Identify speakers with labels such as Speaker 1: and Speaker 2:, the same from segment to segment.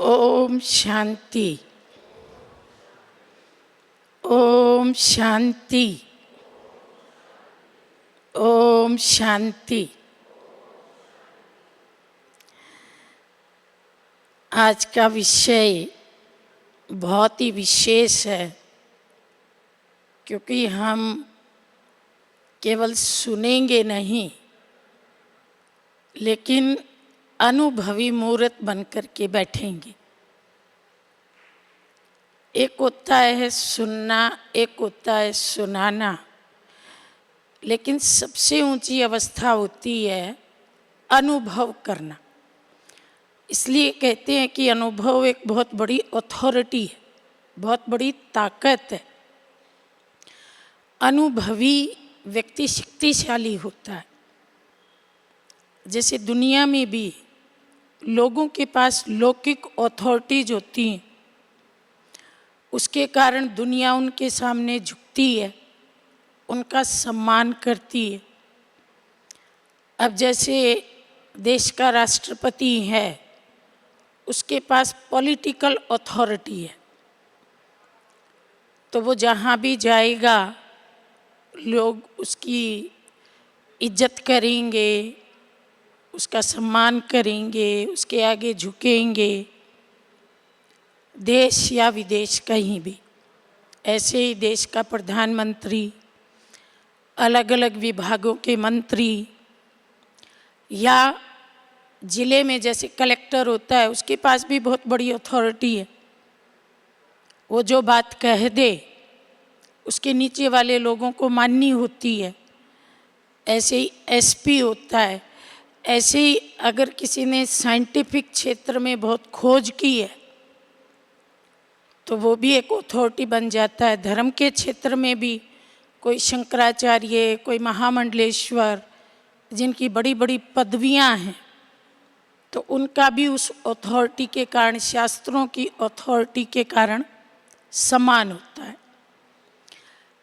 Speaker 1: ओम शांति। ओम शांति। ओम शांति। आज का विषय बहुत ही विशेष है, क्योंकि हम केवल सुनेंगे नहीं, लेकिन अनुभवी मूर्त बनकर के बैठेंगे। एक होता है सुनना, एक होता है सुनाना, लेकिन सबसे ऊंची अवस्था होती है अनुभव करना। इसलिए कहते हैं कि अनुभव एक बहुत बड़ी अथॉरिटी है, बहुत बड़ी ताकत है। अनुभवी व्यक्ति शक्तिशाली होता है। जैसे दुनिया में भी लोगों के पास लौकिक अथॉरिटीज होती हैं, उसके कारण दुनिया उनके सामने झुकती है, उनका सम्मान करती है। अब जैसे देश का राष्ट्रपति है, उसके पास पॉलिटिकल अथॉरिटी है, तो वो जहाँ भी जाएगा लोग उसकी इज्जत करेंगे, उसका सम्मान करेंगे, उसके आगे झुकेंगे। देश या विदेश कहीं भी ऐसे ही देश का प्रधानमंत्री, अलग अलग विभागों के मंत्री, या जिले में जैसे कलेक्टर होता है, उसके पास भी बहुत बड़ी अथॉरिटी है। वो जो बात कह दे उसके नीचे वाले लोगों को माननी होती है। ऐसे ही एसपी होता है। ऐसे ही अगर किसी ने साइंटिफिक क्षेत्र में बहुत खोज की है तो वो भी एक अथॉरिटी बन जाता है। धर्म के क्षेत्र में भी कोई शंकराचार्य, कोई महामंडलेश्वर, जिनकी बड़ी बड़ी पदवियां हैं, तो उनका भी उस अथॉरिटी के कारण, शास्त्रों की अथॉरिटी के कारण सम्मान होता है।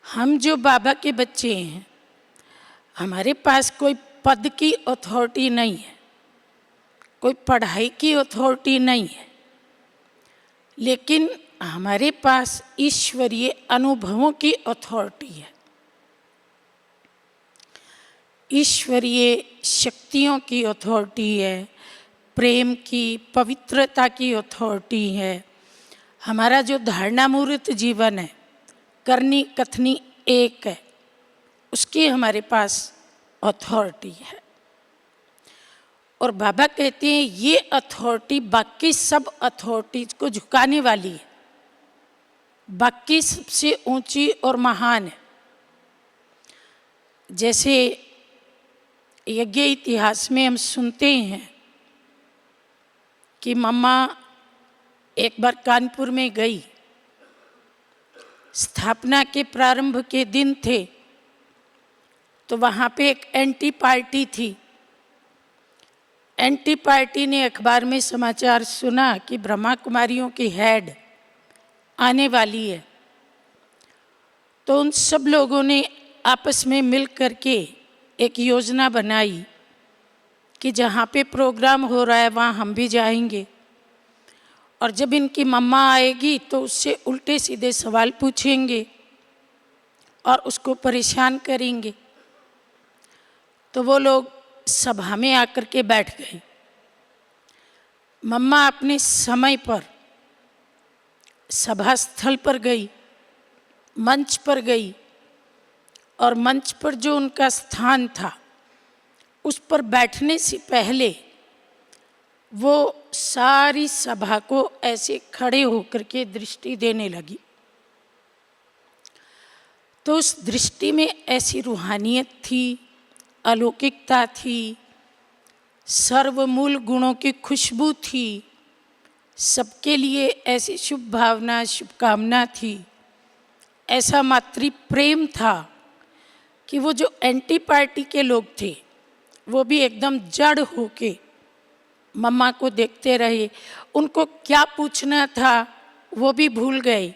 Speaker 1: हम जो बाबा के बच्चे हैं, हमारे पास कोई पद की अथॉरिटी नहीं है, कोई पढ़ाई की अथॉरिटी नहीं है, लेकिन हमारे पास ईश्वरीय अनुभवों की अथॉरिटी है। ईश्वरीय शक्तियों की अथॉरिटी है, प्रेम की, पवित्रता की अथॉरिटी है। हमारा जो धारणामूर्त जीवन है, करनी कथनी एक है, उसकी हमारे पास अथॉरिटी है। और बाबा कहते हैं ये अथॉरिटी बाकी सब अथॉरिटीज को झुकाने वाली है, बाकी सबसे ऊंची और महान है। जैसे यज्ञ इतिहास में हम सुनते हैं कि मम्मा एक बार कानपुर में गई। स्थापना के प्रारंभ के दिन थे, तो वहाँ पे एक एंटी पार्टी थी। एंटी पार्टी ने अखबार में समाचार सुना कि ब्रह्मा कुमारियों की हेड आने वाली है, तो उन सब लोगों ने आपस में मिल करके एक योजना बनाई कि जहाँ पे प्रोग्राम हो रहा है वहाँ हम भी जाएंगे, और जब इनकी मम्मा आएगी तो उससे उल्टे सीधे सवाल पूछेंगे और उसको परेशान करेंगे। तो वो लोग सभा में आकर के बैठ गए। मम्मा अपने समय पर सभा स्थल पर गई, मंच पर गई, और मंच पर जो उनका स्थान था उस पर बैठने से पहले वो सारी सभा को ऐसे खड़े होकर के दृष्टि देने लगी। तो उस दृष्टि में ऐसी रूहानियत थी, अलौकिकता थी, सर्वमूल गुणों की खुशबू थी, सबके लिए ऐसी शुभ भावना, शुभकामना थी, ऐसा मातृ प्रेम था कि वो जो एंटी पार्टी के लोग थे वो भी एकदम जड़ होके मम्मा को देखते रहे। उनको क्या पूछना था वो भी भूल गए,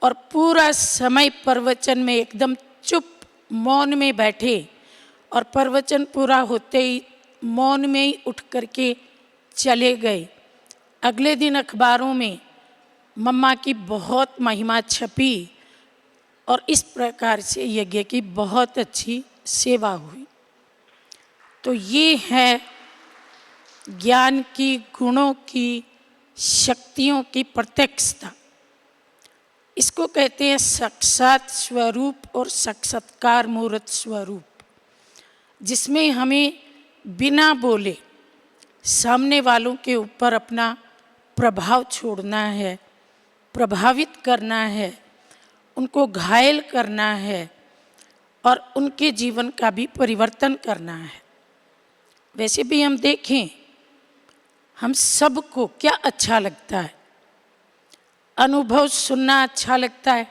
Speaker 1: और पूरा समय प्रवचन में एकदम चुप मौन में बैठे, और प्रवचन पूरा होते ही मौन में ही उठ करके चले गए। अगले दिन अखबारों में मम्मा की बहुत महिमा छपी और इस प्रकार से यज्ञ की बहुत अच्छी सेवा हुई। तो ये है ज्ञान की, गुणों की, शक्तियों की प्रत्यक्षता। इसको कहते हैं साक्षात स्वरूप और साक्षात्कार मूर्त स्वरूप, जिसमें हमें बिना बोले सामने वालों के ऊपर अपना प्रभाव छोड़ना है, प्रभावित करना है, उनको घायल करना है और उनके जीवन का भी परिवर्तन करना है। वैसे भी हम देखें, हम सबको क्या अच्छा लगता है? अनुभव सुनना अच्छा लगता है।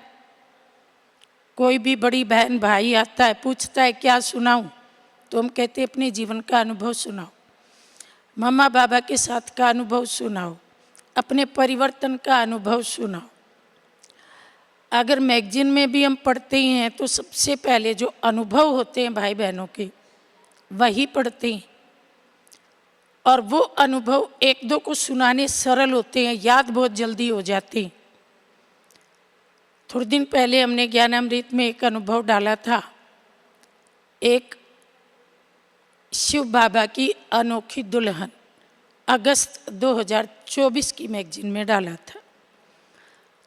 Speaker 1: कोई भी बड़ी बहन भाई आता है, पूछता है क्या सुनाऊं, तो हम कहते हैं अपने जीवन का अनुभव सुनाओ, मम्मा बाबा के साथ का अनुभव सुनाओ, अपने परिवर्तन का अनुभव सुनाओ। अगर मैगजीन में भी हम पढ़ते हैं तो सबसे पहले जो अनुभव होते हैं भाई बहनों के, वही पढ़ते हैं। और वो अनुभव एक दो को सुनाने सरल होते हैं, याद बहुत जल्दी हो जाते हैं। थोड़े दिन पहले हमने ज्ञानामृत में एक अनुभव डाला था, एक शिव बाबा की अनोखी दुल्हन, अगस्त 2024 की मैगजीन में डाला था।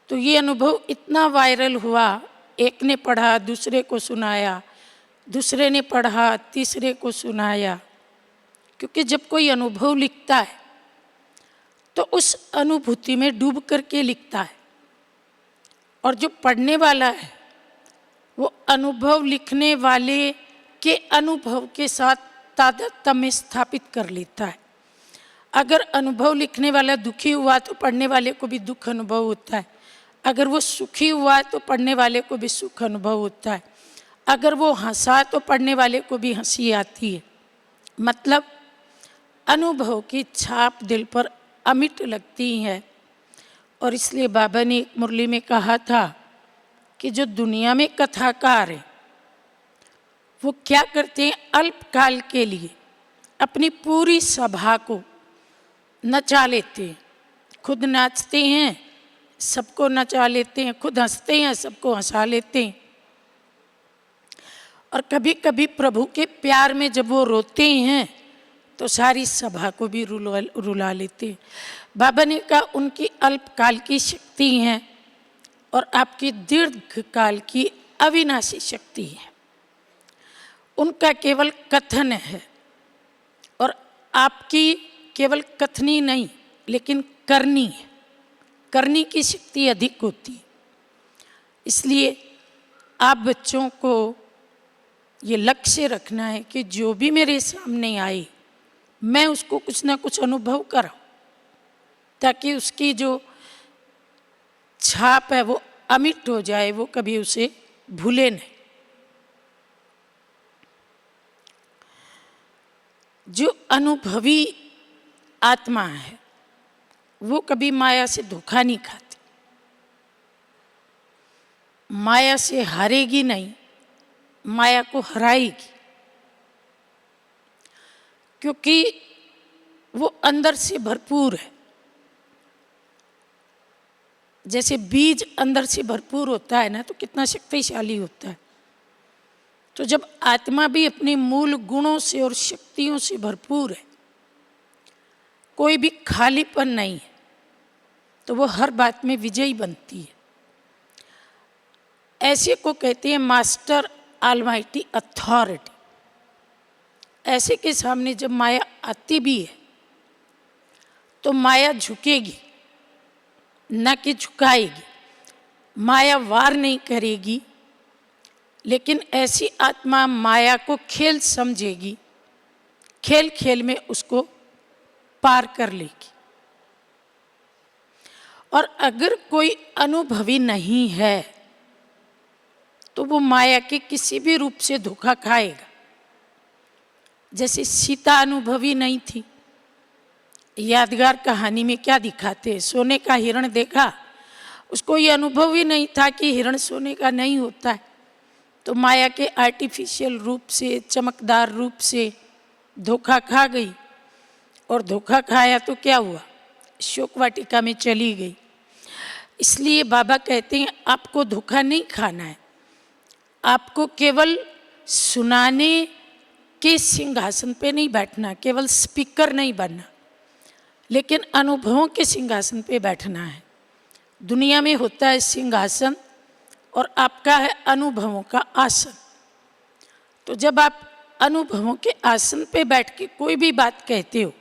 Speaker 1: तो ये अनुभव इतना वायरल हुआ, एक ने पढ़ा, दूसरे को सुनाया, दूसरे ने पढ़ा, तीसरे को सुनाया। क्योंकि जब कोई अनुभव लिखता है तो उस अनुभूति में डूब करके लिखता है, और जो पढ़ने वाला है वो अनुभव लिखने वाले के अनुभव के साथ तादात्म्य स्थापित कर लेता है। अगर अनुभव लिखने वाला दुखी हुआ तो पढ़ने वाले को भी दुख अनुभव होता है, अगर वो सुखी हुआ तो पढ़ने वाले को भी सुख अनुभव होता है, अगर वो हंसा तो पढ़ने वाले को भी हंसी आती है। मतलब अनुभव की छाप दिल पर अमिट लगती है। और इसलिए बाबा ने एक मुरली में कहा था कि जो दुनिया में कथाकार हैं वो क्या करते हैं, अल्पकाल के लिए अपनी पूरी सभा को नचा लेते हैं। खुद नाचते हैं, सबको नचा लेते हैं, खुद हंसते हैं, सबको हंसा लेते हैं। और कभी कभी प्रभु के प्यार में जब वो रोते हैं तो सारी सभा को भी रुला लेते हैं। बाबा ने कहा उनकी अल्पकाल की शक्ति है और आपकी दीर्घकाल की अविनाशी शक्ति है। उनका केवल कथन है और आपकी केवल कथनी नहीं लेकिन करनी है। करनी की शक्ति अधिक होती है। इसलिए आप बच्चों को ये लक्ष्य रखना है कि जो भी मेरे सामने आए मैं उसको कुछ ना कुछ अनुभव कराऊं, ताकि उसकी जो छाप है वो अमिट हो जाए, वो कभी उसे भूले नहीं। जो अनुभवी आत्मा है वो कभी माया से धोखा नहीं खाती, माया से हारेगी नहीं, माया को हराएगी, क्योंकि वो अंदर से भरपूर है। जैसे बीज अंदर से भरपूर होता है ना, तो कितना शक्तिशाली होता है। तो जब आत्मा भी अपने मूल गुणों से और शक्तियों से भरपूर है, कोई भी खालीपन नहीं है, तो वो हर बात में विजयी बनती है। ऐसे को कहते हैं मास्टर ऑलमाइटी अथॉरिटी। ऐसे के सामने जब माया आती भी है तो माया झुकेगी न कि झुकाएगी, माया वार नहीं करेगी, लेकिन ऐसी आत्मा माया को खेल समझेगी, खेल खेल में उसको पार कर लेगी। और अगर कोई अनुभवी नहीं है तो वो माया के किसी भी रूप से धोखा खाएगा। जैसे सीता अनुभवी नहीं थी, यादगार कहानी में क्या दिखाते हैं, सोने का हिरण देखा, उसको ये अनुभव ही नहीं था कि हिरण सोने का नहीं होता है, तो माया के आर्टिफिशियल रूप से, चमकदार रूप से धोखा खा गई। और धोखा खाया तो क्या हुआ, शोक वाटिका में चली गई। इसलिए बाबा कहते हैं आपको धोखा नहीं खाना है, आपको केवल सुनाने के सिंहासन पे नहीं बैठना, केवल स्पीकर नहीं बनना, लेकिन अनुभवों के सिंहासन पे बैठना है। दुनिया में होता है सिंहासन और आपका है अनुभवों का आसन। तो जब आप अनुभवों के आसन पे बैठ के कोई भी बात कहते हो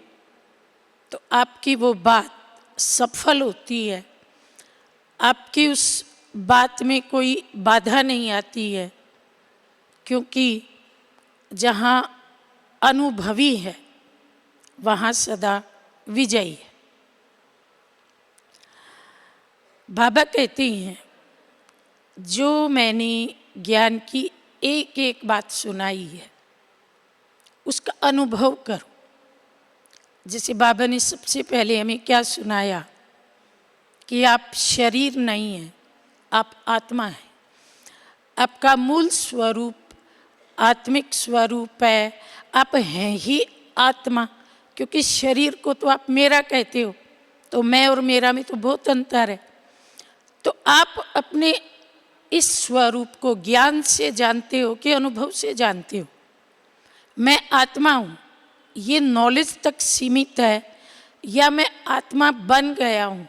Speaker 1: तो आपकी वो बात सफल होती है, आपकी उस बात में कोई बाधा नहीं आती है, क्योंकि जहाँ अनुभवी है वहाँ सदा विजयी है। बाबा कहते हैं जो मैंने ज्ञान की एक एक बात सुनाई है उसका अनुभव करो। जैसे बाबा ने सबसे पहले हमें क्या सुनाया कि आप शरीर नहीं हैं, आप आत्मा हैं। आपका मूल स्वरूप आत्मिक स्वरूप है, आप हैं ही आत्मा। क्योंकि शरीर को तो आप मेरा कहते हो, तो मैं और मेरा में तो बहुत अंतर है। तो आप अपने इस स्वरूप को ज्ञान से जानते हो कि अनुभव से जानते हो। मैं आत्मा हूँ, ये नॉलेज तक सीमित है, या मैं आत्मा बन गया हूँ,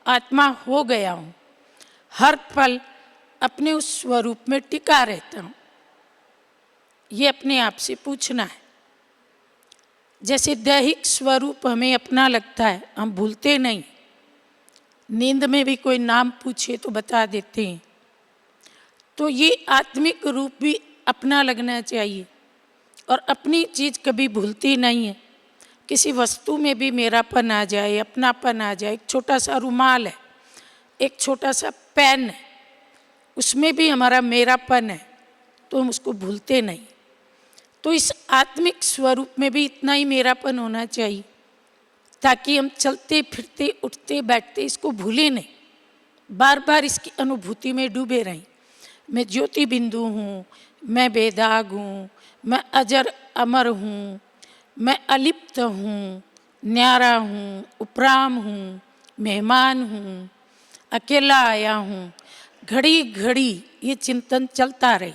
Speaker 1: आत्मा हो गया हूँ। हर पल अपने उस स्वरूप में टिका रहता हूँ, ये अपने आप से पूछना है। जैसे दैहिक स्वरूप हमें अपना लगता है, हम भूलते नहीं। नींद में भी कोई नाम पूछे तो बता देते हैं। तो ये आत्मिक रूप भी अपना लगना चाहिए, और अपनी चीज़ कभी भूलती नहीं है। किसी वस्तु में भी मेरापन आ जाए, अपनापन आ जाए। एक छोटा सा रुमाल है, एक छोटा सा पेन है, उसमें भी हमारा मेरापन है, तो हम उसको भूलते नहीं। तो इस आत्मिक स्वरूप में भी इतना ही मेरापन होना चाहिए, ताकि हम चलते फिरते उठते बैठते इसको भूलें नहीं, बार बार इसकी अनुभूति में डूबे रहें। मैं ज्योति बिंदु हूँ, मैं बेदाग हूँ, मैं अजर अमर हूँ, मैं अलिप्त हूँ, न्यारा हूँ, उपराम हूँ, मेहमान हूँ, अकेला आया हूँ। घड़ी घड़ी ये चिंतन चलता रहे।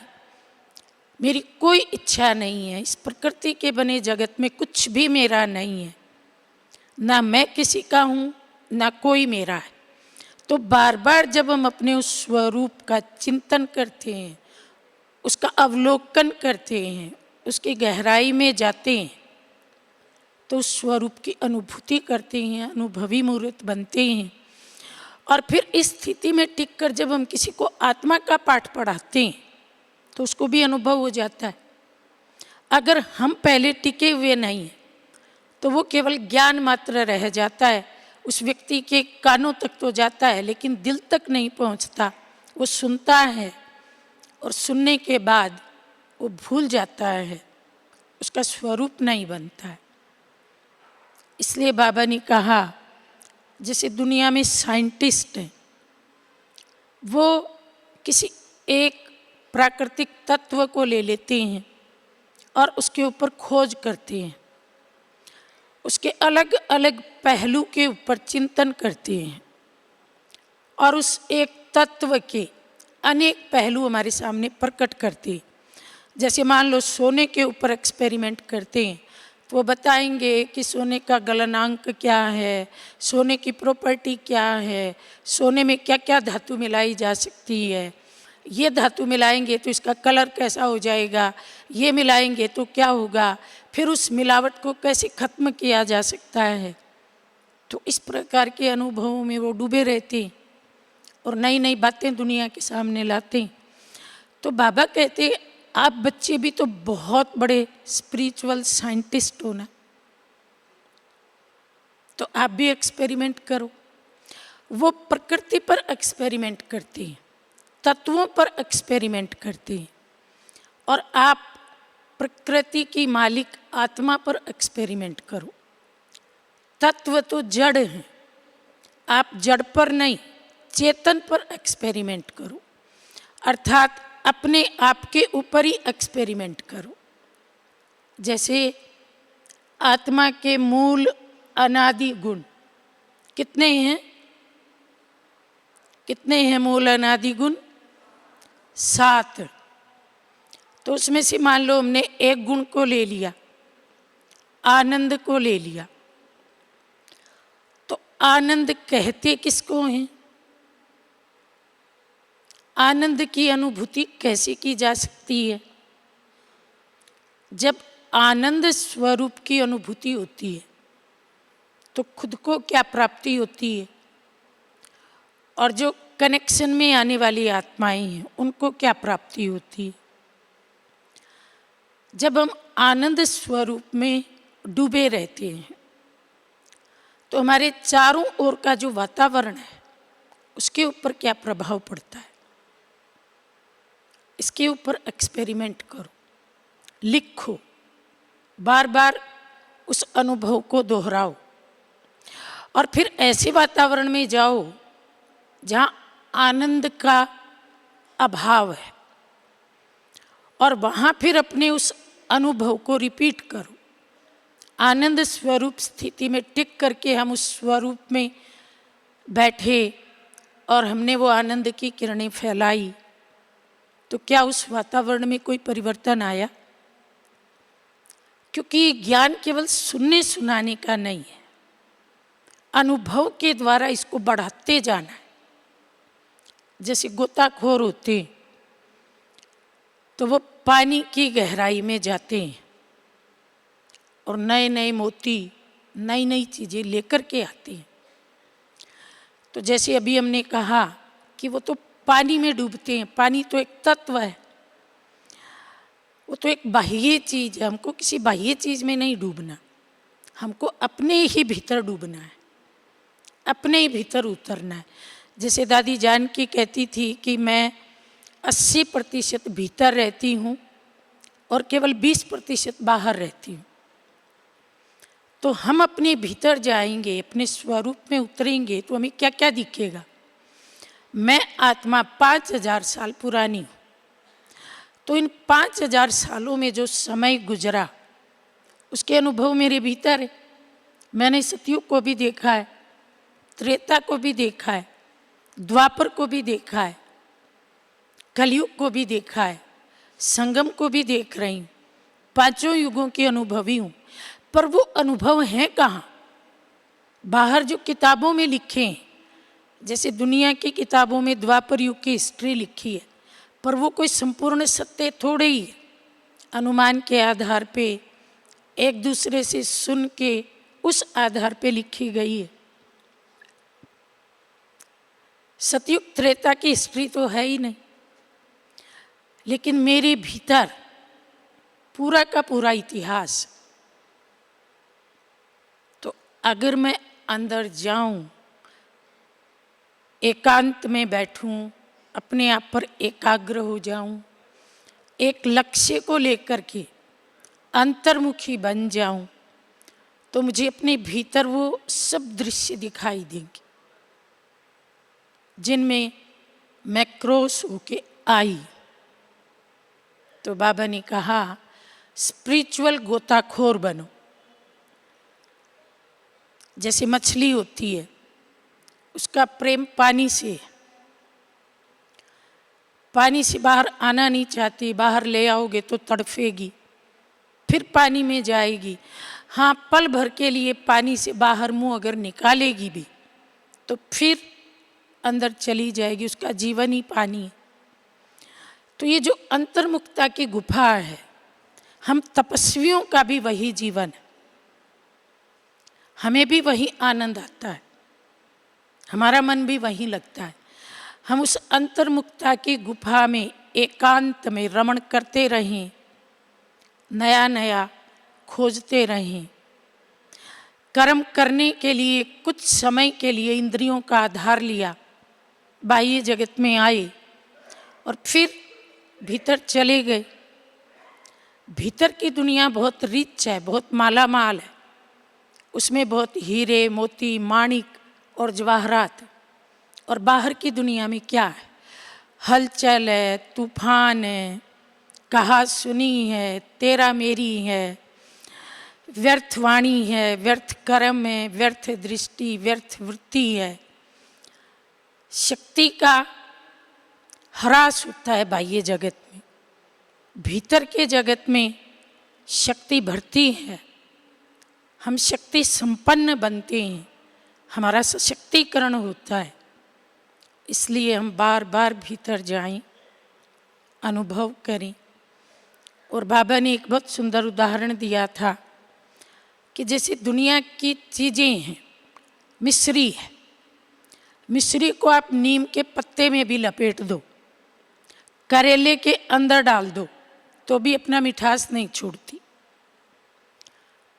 Speaker 1: मेरी कोई इच्छा नहीं है, इस प्रकृति के बने जगत में कुछ भी मेरा नहीं है, ना मैं किसी का हूँ ना कोई मेरा है। तो बार बार जब हम अपने उस स्वरूप का चिंतन करते हैं, उसका अवलोकन करते हैं, उसकी गहराई में जाते हैं, तो उस स्वरूप की अनुभूति करते हैं, अनुभवी मूर्त बनते हैं। और फिर इस स्थिति में टिक कर जब हम किसी को आत्मा का पाठ पढ़ाते हैं तो उसको भी अनुभव हो जाता है। अगर हम पहले टिके हुए नहीं हैं तो वो केवल ज्ञान मात्र रह जाता है, उस व्यक्ति के कानों तक तो जाता है लेकिन दिल तक नहीं पहुंचता। वो सुनता है और सुनने के बाद वो भूल जाता है, उसका स्वरूप नहीं बनता है। इसलिए बाबा ने कहा, जैसे दुनिया में साइंटिस्ट हैं, वो किसी एक प्राकृतिक तत्व को ले लेते हैं और उसके ऊपर खोज करते हैं, उसके अलग अलग पहलू के ऊपर चिंतन करते हैं, और उस एक तत्व के अनेक पहलू हमारे सामने प्रकट करते हैं। जैसे मान लो सोने के ऊपर एक्सपेरिमेंट करते हैं तो वो बताएंगे कि सोने का गलनांक क्या है, सोने की प्रॉपर्टी क्या है, सोने में क्या क्या धातु मिलाई जा सकती है, ये धातु मिलाएंगे तो इसका कलर कैसा हो जाएगा, ये मिलाएंगे तो क्या होगा, फिर उस मिलावट को कैसे ख़त्म किया जा सकता है। तो इस प्रकार के अनुभवों में वो डूबे रहते हैं और नई नई बातें दुनिया के सामने लाते हैं। तो बाबा कहते हैं आप बच्चे भी तो बहुत बड़े स्पिरिचुअल साइंटिस्ट हो ना, तो आप भी एक्सपेरिमेंट करो। वो प्रकृति पर एक्सपेरिमेंट करते हैं, तत्वों पर एक्सपेरिमेंट करते हैं, और आप प्रकृति की मालिक आत्मा पर एक्सपेरिमेंट करो। तत्व तो जड़ हैं, आप जड़ पर नहीं चेतन पर एक्सपेरिमेंट करो, अर्थात अपने आप के ऊपर ही एक्सपेरिमेंट करो। जैसे आत्मा के मूल अनादि गुण कितने हैं? कितने हैं मूल अनादि गुण? 7। तो उसमें से मान लो हमने एक गुण को ले लिया, आनंद को ले लिया, तो आनंद कहते किसको हैं? आनंद की अनुभूति कैसे की जा सकती है? जब आनंद स्वरूप की अनुभूति होती है तो खुद को क्या प्राप्ति होती है, और जो कनेक्शन में आने वाली आत्माएं हैं उनको क्या प्राप्ति होती है? जब हम आनंद स्वरूप में डूबे रहते हैं तो हमारे चारों ओर का जो वातावरण है उसके ऊपर क्या प्रभाव पड़ता है, इसके ऊपर एक्सपेरिमेंट करो, लिखो, बार बार उस अनुभव को दोहराओ, और फिर ऐसे वातावरण में जाओ जहाँ आनंद का अभाव है, और वहाँ फिर अपने उस अनुभव को रिपीट करो। आनंद स्वरूप स्थिति में टिक करके हम उस स्वरूप में बैठे और हमने वो आनंद की किरणें फैलाई, तो क्या उस वातावरण में कोई परिवर्तन आया? क्योंकि ज्ञान केवल सुनने सुनाने का नहीं है, अनुभव के द्वारा इसको बढ़ाते जाना है। जैसे गोताखोर होते हैं तो वो पानी की गहराई में जाते हैं और नए नए मोती, नई नई चीज़ें लेकर के आते हैं। तो जैसे अभी हमने कहा कि वो तो पानी में डूबते हैं, पानी तो एक तत्व है, वो तो एक बाह्य चीज़ है, हमको किसी बाह्य चीज़ में नहीं डूबना, हमको अपने ही भीतर डूबना है, अपने ही भीतर उतरना है। जैसे दादी जानकी कहती थी कि मैं 80% भीतर रहती हूँ और केवल 20% बाहर रहती हूँ। तो हम अपने भीतर जाएंगे, अपने स्वरूप में उतरेंगे तो हमें क्या क्या दिखेगा? मैं आत्मा 5000 साल पुरानी हूँ, तो इन 5000 सालों में जो समय गुजरा उसके अनुभव मेरे भीतर है। मैंने सतयुग को भी देखा है, त्रेता को भी देखा है, द्वापर को भी देखा है, कलयुग को भी देखा है, संगम को भी देख रही हूँ, 5 युगों की अनुभवी हूँ। पर वो अनुभव हैं कहाँ? बाहर जो किताबों में लिखे हैं, जैसे दुनिया की किताबों में द्वापर युग की हिस्ट्री लिखी है, पर वो कोई संपूर्ण सत्य थोड़े ही है। अनुमान के आधार पे, एक दूसरे से सुन के उस आधार पे लिखी गई है। सतयुग त्रेता की हिस्ट्री तो है ही नहीं, लेकिन मेरे भीतर पूरा का पूरा इतिहास। तो अगर मैं अंदर जाऊं, एकांत में बैठूं, अपने आप पर एकाग्र हो जाऊं, एक लक्ष्य को लेकर के अंतर्मुखी बन जाऊं, तो मुझे अपने भीतर वो सब दृश्य दिखाई देंगे जिनमें मैं क्रॉस होके आई। तो बाबा ने कहा स्पिरिचुअल गोताखोर बनो। जैसे मछली होती है, उसका प्रेम पानी से है, पानी से बाहर आना नहीं चाहती, बाहर ले आओगे तो तड़फेगी, फिर पानी में जाएगी। हाँ, पल भर के लिए पानी से बाहर मुंह अगर निकालेगी भी तो फिर अंदर चली जाएगी, उसका जीवन ही पानी है। तो ये जो अंतर्मुखता की गुफा है, हम तपस्वियों का भी वही जीवन है, हमें भी वही आनंद आता है, हमारा मन भी वहीं लगता है। हम उस अंतर्मुखता की गुफा में एकांत में रमण करते रहें, नया नया खोजते रहें। कर्म करने के लिए कुछ समय के लिए इंद्रियों का आधार लिया, बाह्य जगत में आए और फिर भीतर चले गए। भीतर की दुनिया बहुत रिच है, बहुत माला माल है, उसमें बहुत हीरे मोती माणिक और जवाहरात। और बाहर की दुनिया में क्या है? हलचल है, तूफान है, कहा सुनी है, तेरा मेरी है, व्यर्थ वाणी है, व्यर्थ कर्म है, व्यर्थ दृष्टि, व्यर्थ वृत्ति है। शक्ति का ह्रास होता है बाह्य जगत में, भीतर के जगत में शक्ति बढ़ती है, हम शक्ति संपन्न बनते हैं, हमारा सशक्तिकरण होता है। इसलिए हम बार बार भीतर जाएं, अनुभव करें। और बाबा ने एक बहुत सुंदर उदाहरण दिया था कि जैसे दुनिया की चीज़ें हैं, मिश्री है, मिश्री को आप नीम के पत्ते में भी लपेट दो, करेले के अंदर डाल दो तो भी अपना मिठास नहीं छोड़ती।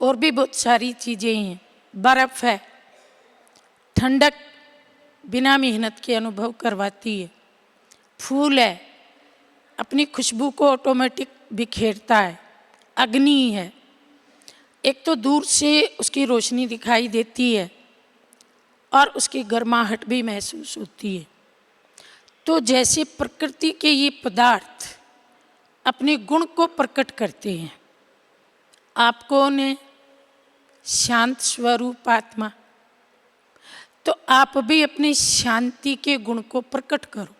Speaker 1: और भी बहुत सारी चीज़ें हैं, बर्फ़ है, ठंडक बिना मेहनत के अनुभव करवाती है। फूल है, अपनी खुशबू को ऑटोमेटिक बिखेरता है। अग्नि है, एक तो दूर से उसकी रोशनी दिखाई देती है और उसकी गर्माहट भी महसूस होती है। तो जैसे प्रकृति के ये पदार्थ अपने गुण को प्रकट करते हैं, आप कौन है? शांत स्वरूप आत्मा। तो आप भी अपनी शांति के गुण को प्रकट करो।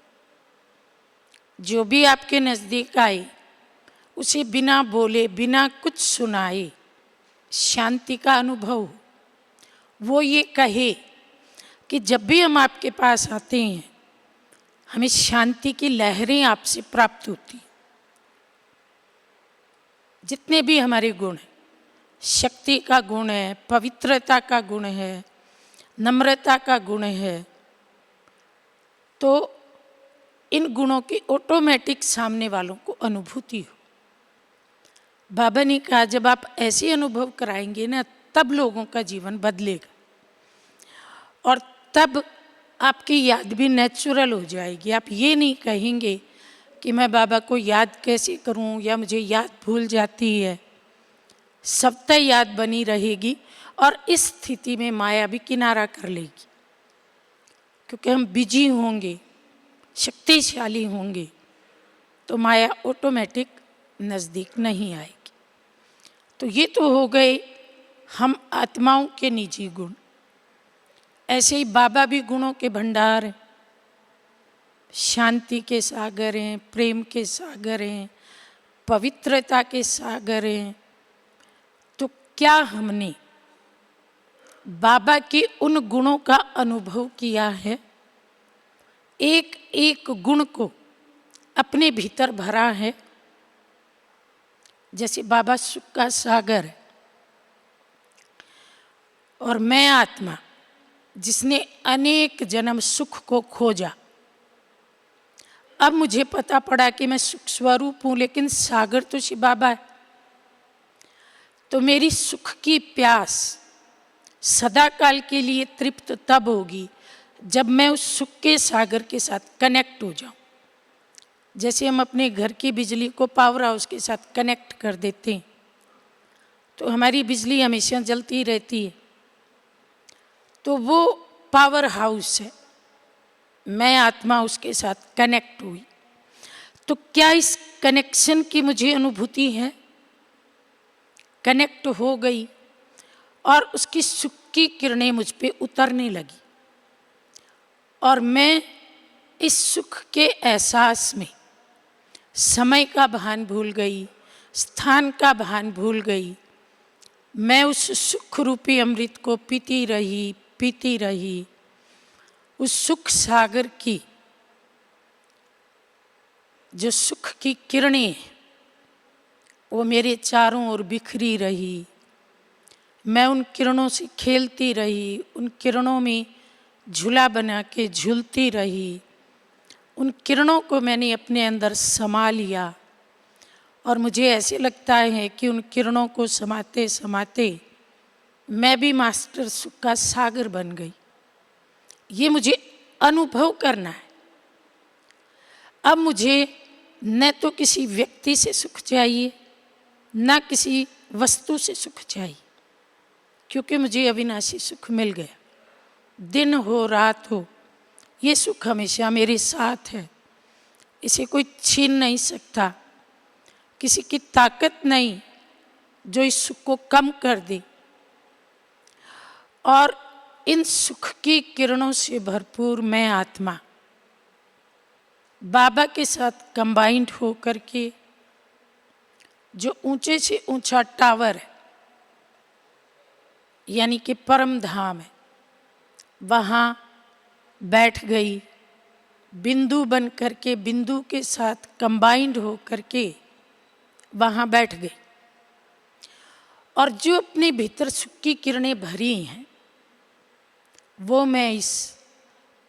Speaker 1: जो भी आपके नज़दीक आए उसे बिना बोले, बिना कुछ सुनाए शांति का अनुभव हो। वो ये कहे कि जब भी हम आपके पास आते हैं हमें शांति की लहरें आपसे प्राप्त होती। जितने भी हमारे गुण हैं, शक्ति का गुण है, पवित्रता का गुण है, नम्रता का गुण है, तो इन गुणों की ऑटोमेटिक सामने वालों को अनुभूति हो। बाबा ने कहा जब आप ऐसे अनुभव कराएंगे ना, तब लोगों का जीवन बदलेगा और तब आपकी याद भी नेचुरल हो जाएगी। आप ये नहीं कहेंगे कि मैं बाबा को याद कैसे करूं या मुझे याद भूल जाती है। सप्ताह याद बनी रहेगी और इस स्थिति में माया भी किनारा कर लेगी, क्योंकि हम बिजी होंगे, शक्तिशाली होंगे, तो माया ऑटोमेटिक नज़दीक नहीं आएगी। तो ये तो हो गए हम आत्माओं के निजी गुण। ऐसे ही बाबा भी गुणों के भंडार हैं, शांति के सागर हैं, प्रेम के सागर हैं, पवित्रता के सागर हैं। तो क्या हमने बाबा के उन गुणों का अनुभव किया है? एक एक गुण को अपने भीतर भरा है। जैसे बाबा सुख का सागर है और मैं आत्मा जिसने अनेक जन्म सुख को खोजा, अब मुझे पता पड़ा कि मैं सुख स्वरूप हूँ, लेकिन सागर तो शिव बाबा है। तो मेरी सुख की प्यास सदा काल के लिए तृप्त तब होगी जब मैं उस सुख के सागर के साथ कनेक्ट हो जाऊं। जैसे हम अपने घर की बिजली को पावर हाउस के साथ कनेक्ट कर देते हैं तो हमारी बिजली हमेशा जलती रहती है। तो वो पावर हाउस है, मैं आत्मा उसके साथ कनेक्ट हुई। तो क्या इस कनेक्शन की मुझे अनुभूति है? कनेक्ट हो गई और उसकी सुख की किरणें मुझ पे उतरने लगी और मैं इस सुख के एहसास में समय का भान भूल गई, स्थान का भान भूल गई। मैं उस सुख रूपी अमृत को पीती रही। उस सुख सागर की जो सुख की किरणें वो मेरे चारों ओर बिखरी रही। मैं उन किरणों से खेलती रही, उन किरणों में झूला बना के झूलती रही। उन किरणों को मैंने अपने अंदर समा लिया और मुझे ऐसे लगता है कि उन किरणों को समाते समाते मैं भी मास्टर सुख का सागर बन गई। ये मुझे अनुभव करना है। अब मुझे न तो किसी व्यक्ति से सुख चाहिए, न किसी वस्तु से सुख चाहिए, क्योंकि मुझे अविनाशी सुख मिल गया। दिन हो रात हो, ये सुख हमेशा मेरे साथ है, इसे कोई छीन नहीं सकता, किसी की ताकत नहीं जो इस सुख को कम कर दे और इन सुख की किरणों से भरपूर मैं आत्मा बाबा के साथ कंबाइंड हो करके जो ऊंचे से ऊंचा टावर है यानी कि परम धाम है, वहाँ बैठ गई। बिंदु बन करके बिंदु के साथ कंबाइंड हो करके वहाँ बैठ गई और जो अपने भीतर सुख की किरणें भरी हैं वो मैं इस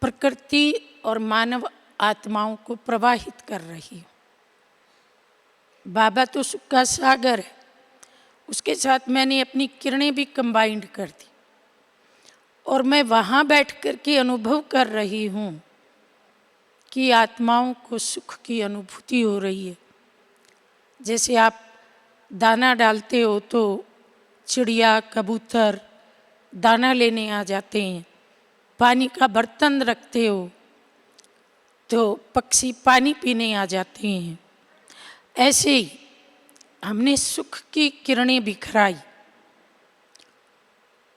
Speaker 1: प्रकृति और मानव आत्माओं को प्रवाहित कर रही हूँ। बाबा तो सुख का सागर है, उसके साथ मैंने अपनी किरणें भी कंबाइंड कर दी और मैं वहाँ बैठ कर के अनुभव कर रही हूँ कि आत्माओं को सुख की अनुभूति हो रही है। जैसे आप दाना डालते हो तो चिड़िया कबूतर दाना लेने आ जाते हैं, पानी का बर्तन रखते हो तो पक्षी पानी पीने आ जाते हैं। ऐसे ही हमने सुख की किरणें बिखराई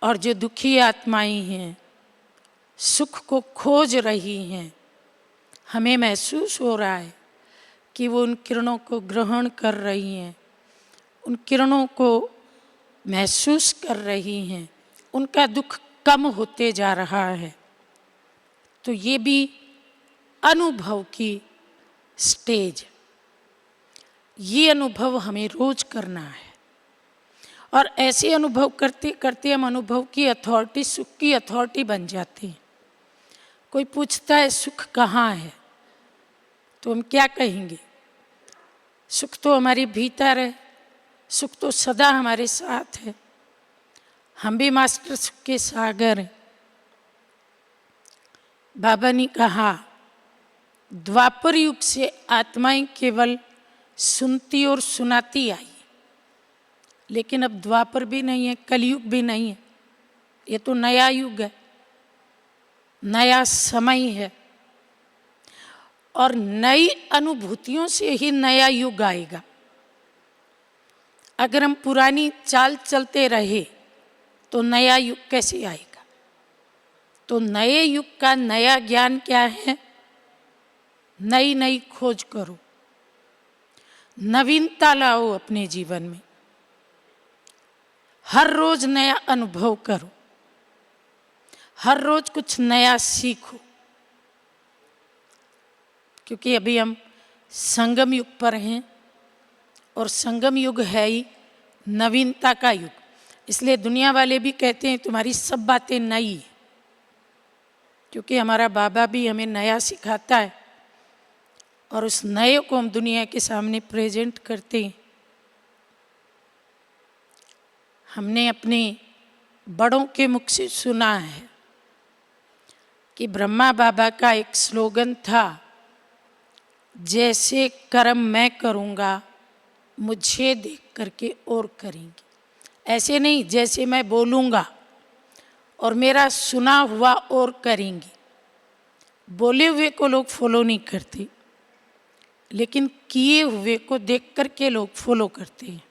Speaker 1: और जो दुखी आत्माएं हैं सुख को खोज रही हैं, हमें महसूस हो रहा है कि वो उन किरणों को ग्रहण कर रही हैं, उन किरणों को महसूस कर रही हैं, उनका दुख कम होते जा रहा है। तो ये भी अनुभव की स्टेज, ये अनुभव हमें रोज करना है और ऐसे अनुभव करते करते हम अनुभव की अथॉरिटी, सुख की अथॉरिटी बन जाते हैं। कोई पूछता है सुख कहाँ है तो हम क्या कहेंगे? सुख तो हमारे भीतर है, सुख तो सदा हमारे साथ है। हम भी मास्टर सुख के सागर हैं। बाबा ने कहा द्वापर युग से आत्माएं केवल सुनती और सुनाती आई, लेकिन अब द्वापर भी नहीं है, कलयुग भी नहीं है। ये तो नया युग है, नया समय है और नई अनुभूतियों से ही नया युग आएगा। अगर हम पुरानी चाल चलते रहे तो नया युग कैसे आएगा? तो नए युग का नया ज्ञान क्या है? नई नई खोज करो, नवीनता लाओ अपने जीवन में, हर रोज नया अनुभव करो, हर रोज कुछ नया सीखो। क्योंकि अभी हम संगम युग पर हैं और संगम युग है ही नवीनता का युग। इसलिए दुनिया वाले भी कहते हैं तुम्हारी सब बातें नई है, क्योंकि हमारा बाबा भी हमें नया सिखाता है और उस नए को हम दुनिया के सामने प्रेजेंट करते हैं। हमने अपने बड़ों के मुख से सुना है कि ब्रह्मा बाबा का एक स्लोगन था, जैसे कर्म मैं करूँगा मुझे देख करके और करेंगे। ऐसे नहीं जैसे मैं बोलूँगा और मेरा सुना हुआ और करेंगे। बोले हुए को लोग फॉलो नहीं करते, लेकिन किए हुए को देख करके लोग फॉलो करते हैं।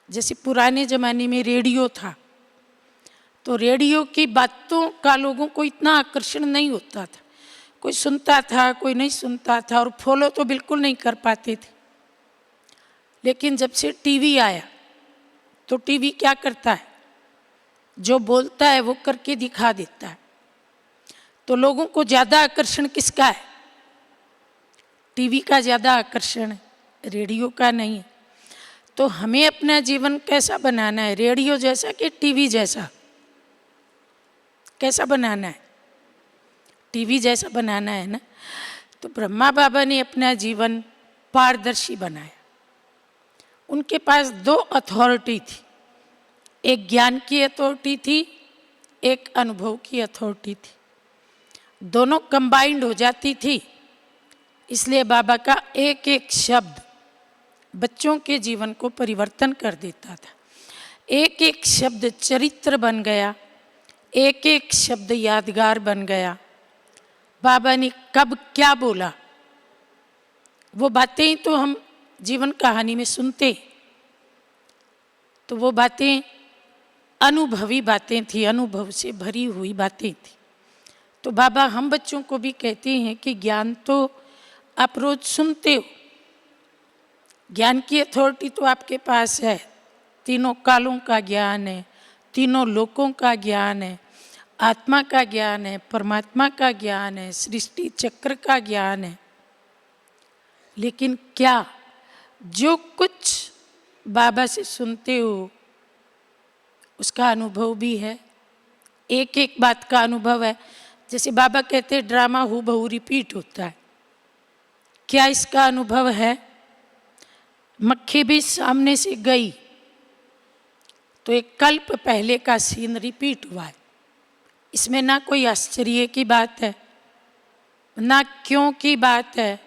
Speaker 1: जैसे पुराने ज़माने में रेडियो था तो रेडियो की बातों का लोगों को इतना आकर्षण नहीं होता था। कोई सुनता था, कोई नहीं सुनता था और फॉलो तो बिल्कुल नहीं कर पाते थे। लेकिन जब से टीवी आया तो टीवी क्या करता है? जो बोलता है वो करके दिखा देता है। तो लोगों को ज़्यादा आकर्षण किसका है? टीवी का ज़्यादा आकर्षण है, रेडियो का नहीं है। तो हमें अपना जीवन कैसा बनाना है? रेडियो जैसा कि टीवी जैसा? कैसा बनाना है? टीवी जैसा बनाना है ना। तो ब्रह्मा बाबा ने अपना जीवन पारदर्शी बनाया। उनके पास दो अथॉरिटी थी, एक ज्ञान की अथॉरिटी थी, एक अनुभव की अथॉरिटी थी। दोनों कंबाइंड हो जाती थी, इसलिए बाबा का एक एक शब्द बच्चों के जीवन को परिवर्तन कर देता था। एक एक शब्द चरित्र बन गया, एक एक शब्द यादगार बन गया। बाबा ने कब क्या बोला वो बातें ही तो हम जीवन कहानी में सुनते हैं। तो वो बातें अनुभवी बातें थी, अनुभव से भरी हुई बातें थी। तो बाबा हम बच्चों को भी कहते हैं कि ज्ञान तो आप रोज सुनते हो, ज्ञान की अथॉरिटी तो आपके पास है, तीनों कालों का ज्ञान है, तीनों लोकों का ज्ञान है, आत्मा का ज्ञान है, परमात्मा का ज्ञान है, सृष्टि चक्र का ज्ञान है। लेकिन क्या जो कुछ बाबा से सुनते हो उसका अनुभव भी है? एक एक बात का अनुभव है। जैसे बाबा कहते हैं ड्रामा हूबहू रिपीट होता है, क्या इसका अनुभव है? मक्खी भी सामने से गई तो एक कल्प पहले का सीन रिपीट हुआ है। इसमें ना कोई आश्चर्य की बात है, ना क्यों की बात है,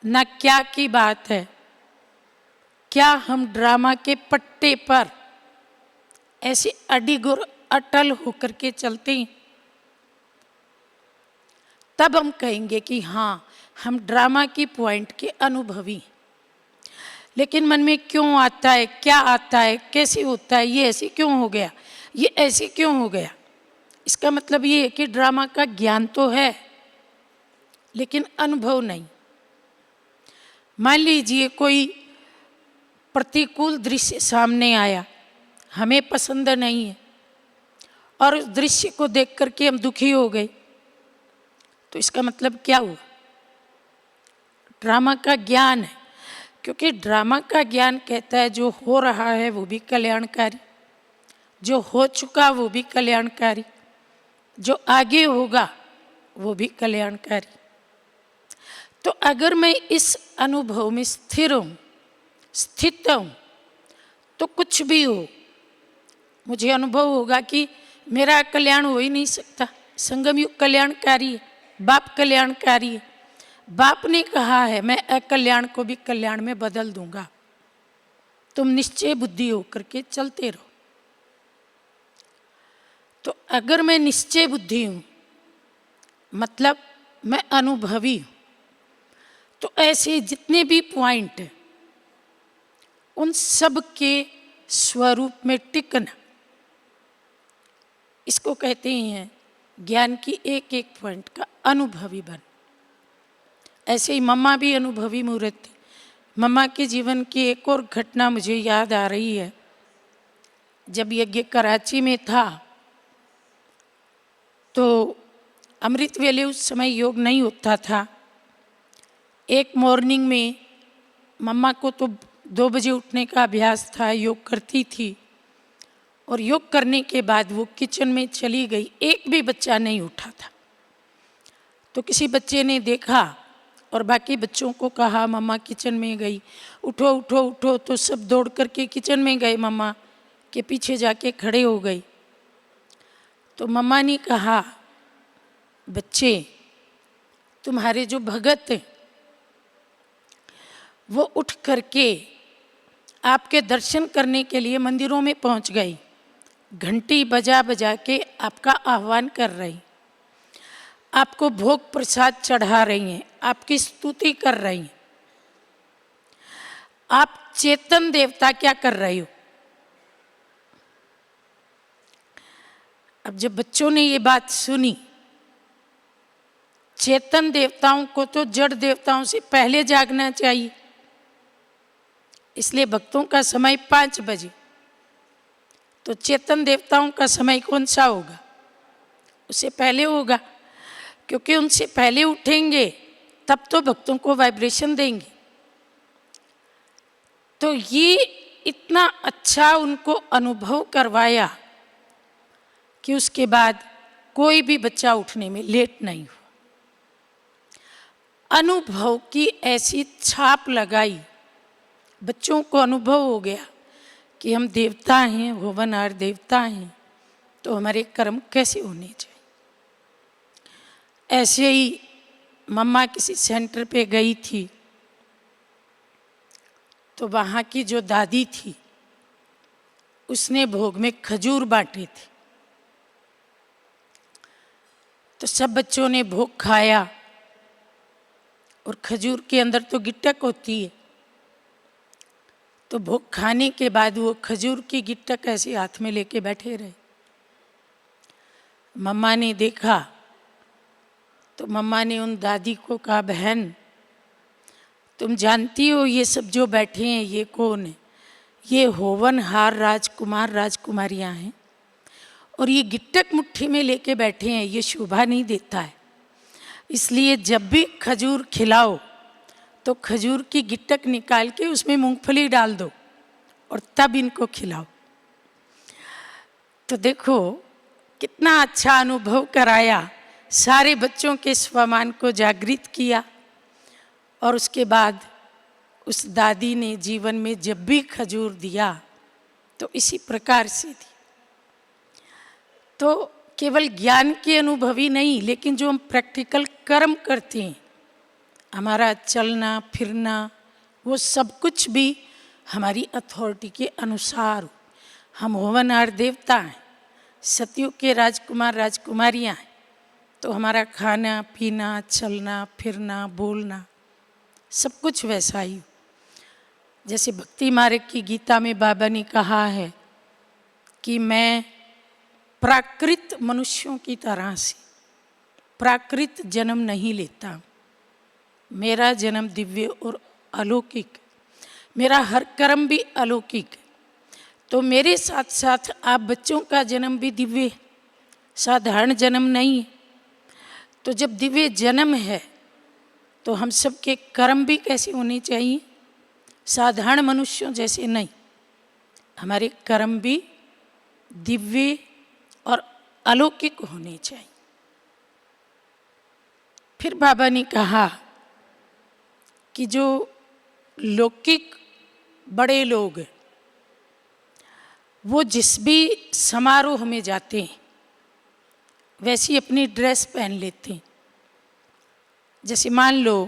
Speaker 1: ना क्या की बात है। क्या हम ड्रामा के पट्टे पर ऐसे अडिग और अटल होकर के चलते हैं? तब हम कहेंगे कि हाँ हम ड्रामा की पॉइंट के अनुभवी हैं। लेकिन मन में क्यों आता है, क्या आता है, कैसे होता है, ये ऐसे क्यों हो गया, ये ऐसे क्यों हो गया, इसका मतलब ये है कि ड्रामा का ज्ञान तो है लेकिन अनुभव नहीं। मान लीजिए कोई प्रतिकूल दृश्य सामने आया, हमें पसंद नहीं है और उस दृश्य को देख करके हम दुखी हो गए, तो इसका मतलब क्या हुआ? ड्रामा का ज्ञान है। क्योंकि ड्रामा का ज्ञान कहता है जो हो रहा है वो भी कल्याणकारी, जो हो चुका वो भी कल्याणकारी, जो आगे होगा वो भी कल्याणकारी। तो अगर मैं इस अनुभव में स्थिर हूँ, स्थित हूँ, तो कुछ भी हो मुझे अनुभव होगा कि मेरा कल्याण हो ही नहीं सकता। संगम युग कल्याणकारी है, बाप कल्याणकारी है। बाप ने कहा है मैं अकल्याण को भी कल्याण में बदल दूंगा, तुम निश्चय बुद्धि होकर के चलते रहो। तो अगर मैं निश्चय बुद्धि हूँ मतलब मैं अनुभवी हूँ, तो ऐसे जितने भी पॉइंट हैं उन सब के स्वरूप में टिकना, इसको कहते हैं ज्ञान की एक एक पॉइंट का अनुभवी बन। ऐसे ही मम्मा भी अनुभवी मूर्त थी। मम्मा के जीवन की एक और घटना मुझे याद आ रही है। जब यज्ञ कराची में था तो अमृत वेले उस समय योग नहीं होता था। एक मॉर्निंग में मम्मा को तो 2 बजे उठने का अभ्यास था, योग करती थी और योग करने के बाद वो किचन में चली गई, एक भी बच्चा नहीं उठा था। तो किसी बच्चे ने देखा और बाकी बच्चों को कहा मम्मा किचन में गई, उठो उठो उठो। तो सब दौड़ करके किचन में गए, मम्मा के पीछे जाके खड़े हो गई। तो मम्मा ने कहा बच्चे तुम्हारे जो भगत हैं वो उठ करके आपके दर्शन करने के लिए मंदिरों में पहुंच गई, घंटी बजा बजा के आपका आह्वान कर रही, आपको भोग प्रसाद चढ़ा रही हैं, आपकी स्तुति कर रही हैं। आप चेतन देवता क्या कर रहे हो? अब जब बच्चों ने ये बात सुनी, चेतन देवताओं को तो जड़ देवताओं से पहले जागना चाहिए, इसलिए भक्तों का समय 5 बजे, तो चेतन देवताओं का समय कौन सा होगा? उससे पहले होगा, क्योंकि उनसे पहले उठेंगे तब तो भक्तों को वाइब्रेशन देंगे। तो ये इतना अच्छा उनको अनुभव करवाया कि उसके बाद कोई भी बच्चा उठने में लेट नहीं हुआ। अनुभव की ऐसी छाप लगाई, बच्चों को अनुभव हो गया कि हम देवता हैं, होवनहार देवता हैं, तो हमारे कर्म कैसे होने चाहिए। ऐसे ही मम्मा किसी सेंटर पे गई थी तो वहाँ की जो दादी थी उसने भोग में खजूर बांटे थे। तो सब बच्चों ने भोग खाया और खजूर के अंदर तो गिट्टक होती है, तो भोग खाने के बाद वो खजूर की गिट्टक ऐसे हाथ में लेके बैठे रहे। मम्मा ने देखा तो मम्मा ने उन दादी को कहा, बहन तुम जानती हो ये सब जो बैठे हैं ये कौन है? ये होवनहार राजकुमार राजकुमारियां हैं और ये गिट्टक मुट्ठी में लेके बैठे हैं, ये शोभा नहीं देता है। इसलिए जब भी खजूर खिलाओ तो खजूर की गिट्टक निकाल के उसमें मूंगफली डाल दो और तब इनको खिलाओ। तो देखो कितना अच्छा अनुभव कराया, सारे बच्चों के स्वाभिमान को जागृत किया। और उसके बाद उस दादी ने जीवन में जब भी खजूर दिया तो इसी प्रकार से दी। तो केवल ज्ञान के अनुभवी नहीं, लेकिन जो हम प्रैक्टिकल कर्म करते हैं, हमारा चलना फिरना, वो सब कुछ भी हमारी अथॉरिटी के अनुसार हो। हम होवनहार देवता हैं, सतयुग के राजकुमार राजकुमारियां हैं, तो हमारा खाना पीना चलना फिरना बोलना सब कुछ वैसा ही हो। जैसे भक्ति मार्ग की गीता में बाबा ने कहा है कि मैं प्राकृत मनुष्यों की तरह से प्राकृत जन्म नहीं लेता, मेरा जन्म दिव्य और अलौकिक, मेरा हर कर्म भी अलौकिक। तो मेरे साथ साथ आप बच्चों का जन्म भी दिव्य, साधारण जन्म नहीं है। तो जब दिव्य जन्म है तो हम सब के कर्म भी कैसे होने चाहिए? साधारण मनुष्यों जैसे नहीं, हमारे कर्म भी दिव्य और अलौकिक होने चाहिए। फिर बाबा ने कहा कि जो लौकिक बड़े लोग हैं वो जिस भी समारोह में जाते हैं वैसी अपनी ड्रेस पहन लेते हैं। जैसे मान लो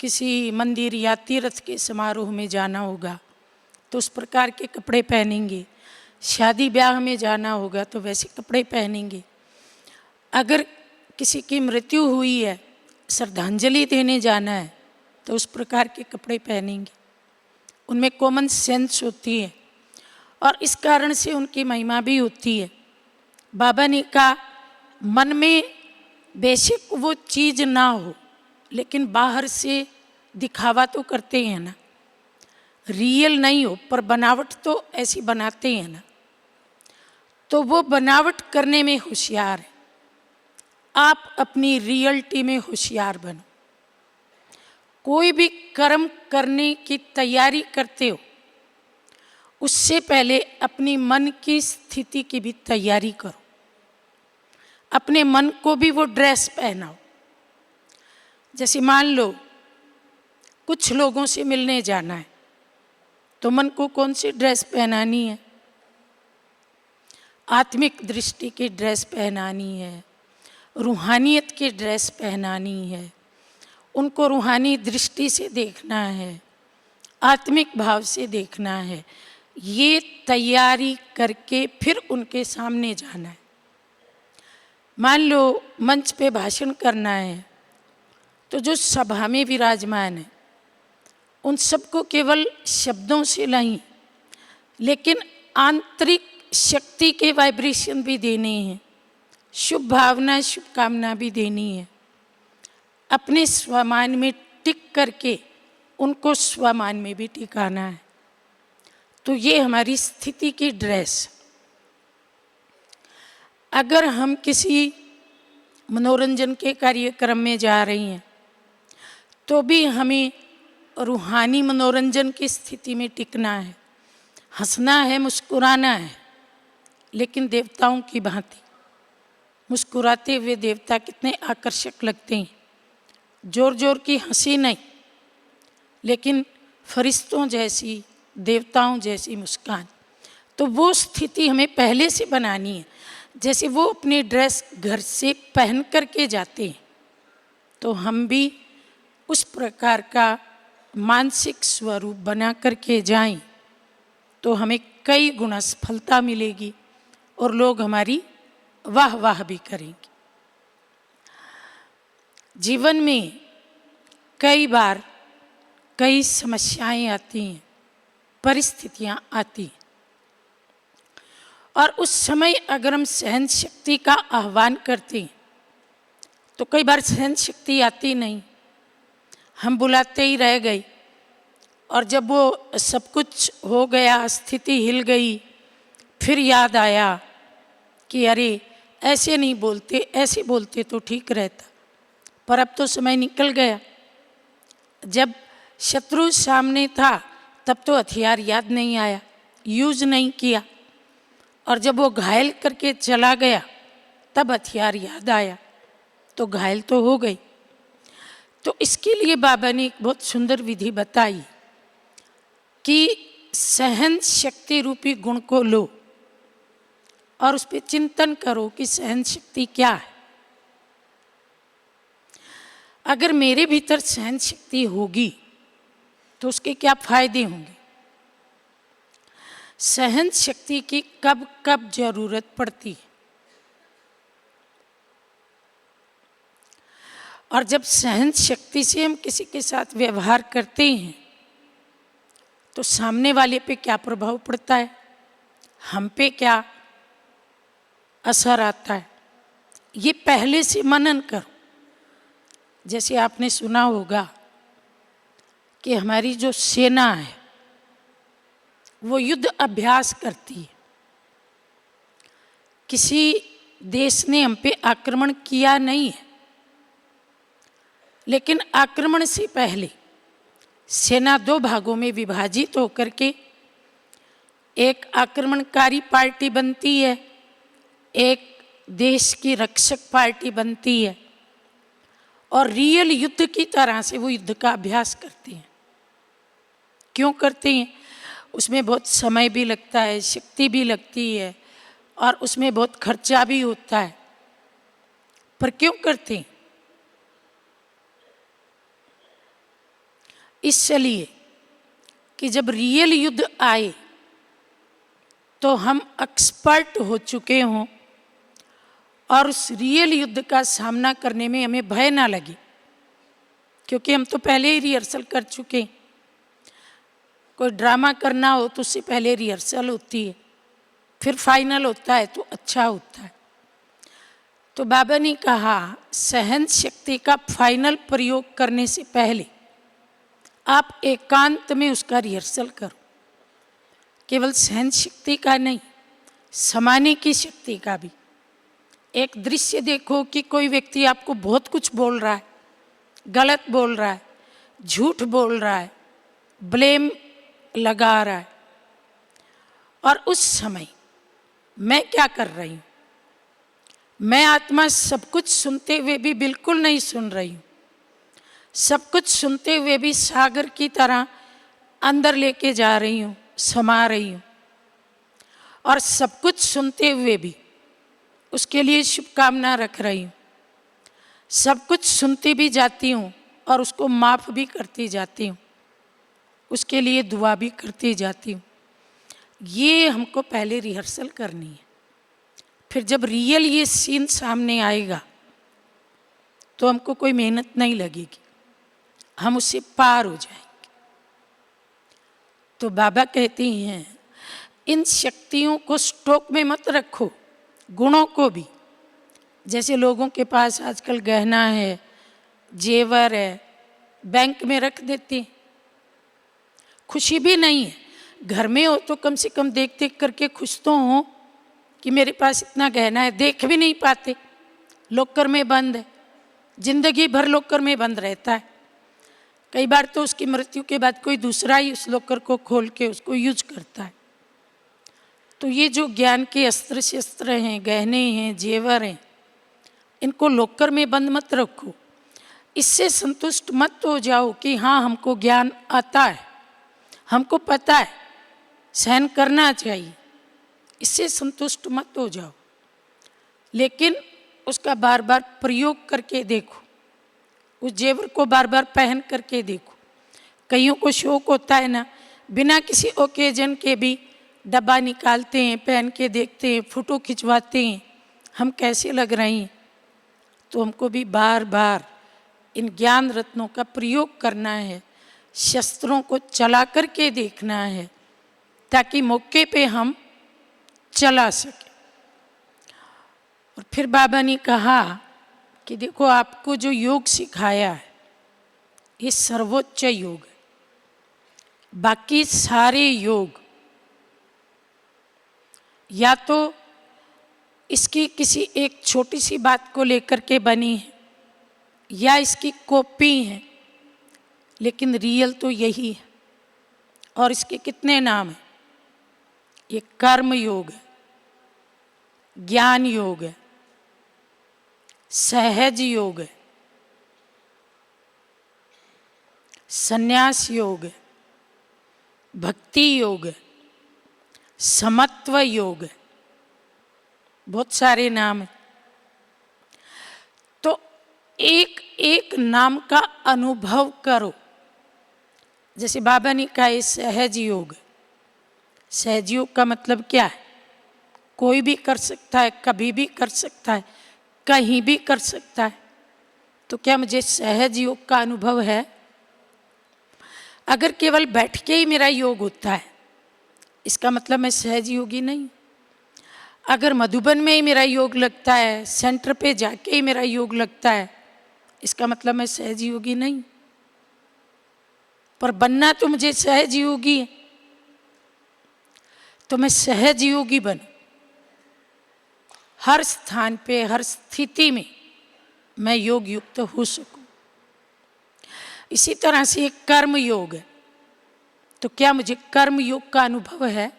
Speaker 1: किसी मंदिर या तीर्थ के समारोह में जाना होगा तो उस प्रकार के कपड़े पहनेंगे, शादी ब्याह में जाना होगा तो वैसे कपड़े पहनेंगे। अगर किसी की मृत्यु हुई है, श्रद्धांजलि देने जाना है तो उस प्रकार के कपड़े पहनेंगे। उनमें कॉमन सेंस होती है और इस कारण से उनकी महिमा भी होती है। बाबा ने कहा मन में बेशक वो चीज़ ना हो, लेकिन बाहर से दिखावा तो करते हैं ना, रियल नहीं हो पर बनावट तो ऐसी बनाते हैं ना, तो वो बनावट करने में होशियार है। आप अपनी रियलिटी में होशियार बनो। कोई भी कर्म करने की तैयारी करते हो उससे पहले अपनी मन की स्थिति की भी तैयारी करो। अपने मन को भी वो ड्रेस पहनाओ। जैसे मान लो कुछ लोगों से मिलने जाना है तो मन को कौन सी ड्रेस पहनानी है? आत्मिक दृष्टि की ड्रेस पहनानी है, रूहानियत की ड्रेस पहनानी है, उनको रूहानी दृष्टि से देखना है, आत्मिक भाव से देखना है। ये तैयारी करके फिर उनके सामने जाना है। मान लो मंच पे भाषण करना है तो जो सभा में विराजमान है उन सबको केवल शब्दों से नहीं, लेकिन आंतरिक शक्ति के वाइब्रेशन भी देने हैं, शुभ भावना शुभकामना भी देनी है। अपने स्वमान में टिक करके उनको स्वमान में भी टिकाना है। तो ये हमारी स्थिति की ड्रेस। अगर हम किसी मनोरंजन के कार्यक्रम में जा रही हैं तो भी हमें रूहानी मनोरंजन की स्थिति में टिकना है, हंसना है, मुस्कुराना है, लेकिन देवताओं की भांति। मुस्कुराते हुए देवता कितने आकर्षक लगते हैं, जोर जोर की हंसी नहीं, लेकिन फरिश्तों जैसी देवताओं जैसी मुस्कान। तो वो स्थिति हमें पहले से बनानी है। जैसे वो अपनी ड्रेस घर से पहन करके जाते हैं तो हम भी उस प्रकार का मानसिक स्वरूप बना करके जाएं तो हमें कई गुना सफलता मिलेगी और लोग हमारी वाह वाह भी करेंगे। जीवन में कई बार कई समस्याएं आती हैं, परिस्थितियां आती, और उस समय अगर हम सहन शक्ति का आह्वान करते हैं तो कई बार सहन शक्ति आती नहीं, हम बुलाते ही रह गए, और जब वो सब कुछ हो गया, स्थिति हिल गई, फिर याद आया कि अरे ऐसे नहीं बोलते, ऐसे बोलते तो ठीक रहता। पर अब तो समय निकल गया। जब शत्रु सामने था तब तो हथियार याद नहीं आया, यूज नहीं किया, और जब वो घायल करके चला गया तब हथियार याद आया, तो घायल तो हो गई। तो इसके लिए बाबा ने एक बहुत सुंदर विधि बताई कि सहन शक्ति रूपी गुण को लो और उस पर चिंतन करो कि सहन शक्ति क्या है। अगर मेरे भीतर सहन शक्ति होगी तो उसके क्या फायदे होंगे। सहन शक्ति की कब कब जरूरत पड़ती है, और जब सहन शक्ति से हम किसी के साथ व्यवहार करते हैं तो सामने वाले पे क्या प्रभाव पड़ता है, हम पे क्या असर आता है, ये पहले से मनन करो। जैसे आपने सुना होगा कि हमारी जो सेना है वो युद्ध अभ्यास करती है। किसी देश ने हम पे आक्रमण किया नहीं है, लेकिन आक्रमण से पहले सेना दो भागों में विभाजित होकर के एक आक्रमणकारी पार्टी बनती है, एक देश की रक्षक पार्टी बनती है, और रियल युद्ध की तरह से वो युद्ध का अभ्यास करते हैं। क्यों करते हैं? उसमें बहुत समय भी लगता है, शक्ति भी लगती है, और उसमें बहुत खर्चा भी होता है। पर क्यों करते हैं? इसलिए कि जब रियल युद्ध आए तो हम एक्सपर्ट हो चुके हों और उस रियल युद्ध का सामना करने में हमें भय ना लगे, क्योंकि हम तो पहले ही रिहर्सल कर चुके हैं। कोई ड्रामा करना हो तो उससे पहले रिहर्सल होती है, फिर फाइनल होता है तो अच्छा होता है। तो बाबा ने कहा सहन शक्ति का फाइनल प्रयोग करने से पहले आप एकांत में उसका रिहर्सल करो। केवल सहन शक्ति का नहीं, समाने की शक्ति का भी। एक दृश्य देखो कि कोई व्यक्ति आपको बहुत कुछ बोल रहा है, गलत बोल रहा है, झूठ बोल रहा है, ब्लेम लगा रहा है, और उस समय मैं क्या कर रही हूँ? मैं आत्मा सब कुछ सुनते हुए भी बिल्कुल नहीं सुन रही हूँ। सब कुछ सुनते हुए भी सागर की तरह अंदर लेके जा रही हूँ, समा रही हूँ, और सब कुछ सुनते हुए भी उसके लिए शुभकामना रख रही हूँ। सब कुछ सुनती भी जाती हूँ और उसको माफ़ भी करती जाती हूँ, उसके लिए दुआ भी करती जाती हूँ। ये हमको पहले रिहर्सल करनी है। फिर जब रियल ये सीन सामने आएगा तो हमको कोई मेहनत नहीं लगेगी, हम उससे पार हो जाएंगे। तो बाबा कहते हैं इन शक्तियों को स्टॉक में मत रखो, गुणों को भी। जैसे लोगों के पास आजकल गहना है, जेवर है, बैंक में रख देते हैं, खुशी भी नहीं है। घर में हो तो कम से कम देख देख करके खुश तो हो कि मेरे पास इतना गहना है। देख भी नहीं पाते, लॉकर में बंद है, जिंदगी भर लॉकर में बंद रहता है। कई बार तो उसकी मृत्यु के बाद कोई दूसरा ही उस लॉकर को खोल के उसको यूज करता है। तो ये जो ज्ञान के अस्त्र शस्त्र हैं, गहने हैं, जेवर हैं, इनको लॉकर में बंद मत रखो। इससे संतुष्ट मत हो जाओ कि हाँ हमको ज्ञान आता है, हमको पता है, सहन करना चाहिए, इससे संतुष्ट मत हो जाओ। लेकिन उसका बार बार प्रयोग करके देखो, उस जेवर को बार बार पहन करके देखो। कईयों को शौक होता है ना, बिना किसी ओकेजन के भी डब्बा निकालते हैं, पहन के देखते हैं, फोटो खिंचवाते हैं, हम कैसे लग रहे हैं। तो हमको भी बार बार इन ज्ञान रत्नों का प्रयोग करना है, शस्त्रों को चला करके देखना है, ताकि मौके पे हम चला सके। और फिर बाबा ने कहा कि देखो, आपको जो योग सिखाया है ये सर्वोच्च योग है। बाकी सारे योग या तो इसकी किसी एक छोटी सी बात को लेकर के बनी है या इसकी कॉपी है, लेकिन रियल तो यही है। और इसके कितने नाम हैं? ये कर्म योग है, ज्ञान योग है, सहज योग है, संन्यास योग है, भक्ति योग है, समत्व योग है। बहुत सारे नाम हैं। तो एक एक नाम का अनुभव करो। जैसे बाबा ने कहा ये सहज योग है। सहज योग का मतलब क्या है? कोई भी कर सकता है, कभी भी कर सकता है, कहीं भी कर सकता है। तो क्या मुझे सहज योग का अनुभव है? अगर केवल बैठ के ही मेरा योग होता है, इसका मतलब मैं सहज योगी नहीं। अगर मधुबन में ही मेरा योग लगता है, सेंटर पे जाके ही मेरा योग लगता है, इसका मतलब मैं सहज योगी नहीं। पर बनना तो मुझे सहज योगी है, तो मैं सहज योगी बनूं। हर स्थान पे, हर स्थिति में मैं योग युक्त हो सकूं। इसी तरह से एक कर्म योग है। तो क्या मुझे कर्म योग का अनुभव है?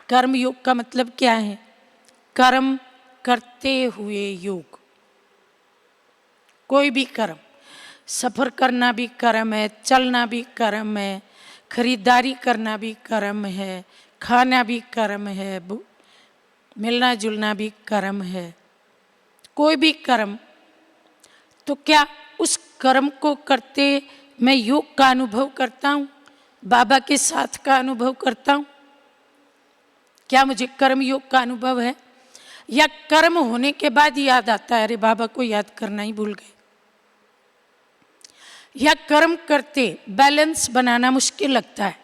Speaker 1: कर्म योग का मतलब क्या है? कर्म करते हुए योग। कोई भी कर्म, सफर करना भी कर्म है, चलना भी कर्म है, खरीदारी करना भी कर्म है, खाना भी कर्म है, मिलना जुलना भी कर्म है। कोई भी कर्म। तो क्या उस कर्म को करते मैं योग का अनुभव करता हूँ, बाबा के साथ का अनुभव करता हूँ? क्या मुझे कर्म योग का अनुभव है? या कर्म होने के बाद याद आता है, अरे बाबा को याद करना ही भूल गए। या कर्म करते बैलेंस बनाना मुश्किल लगता है।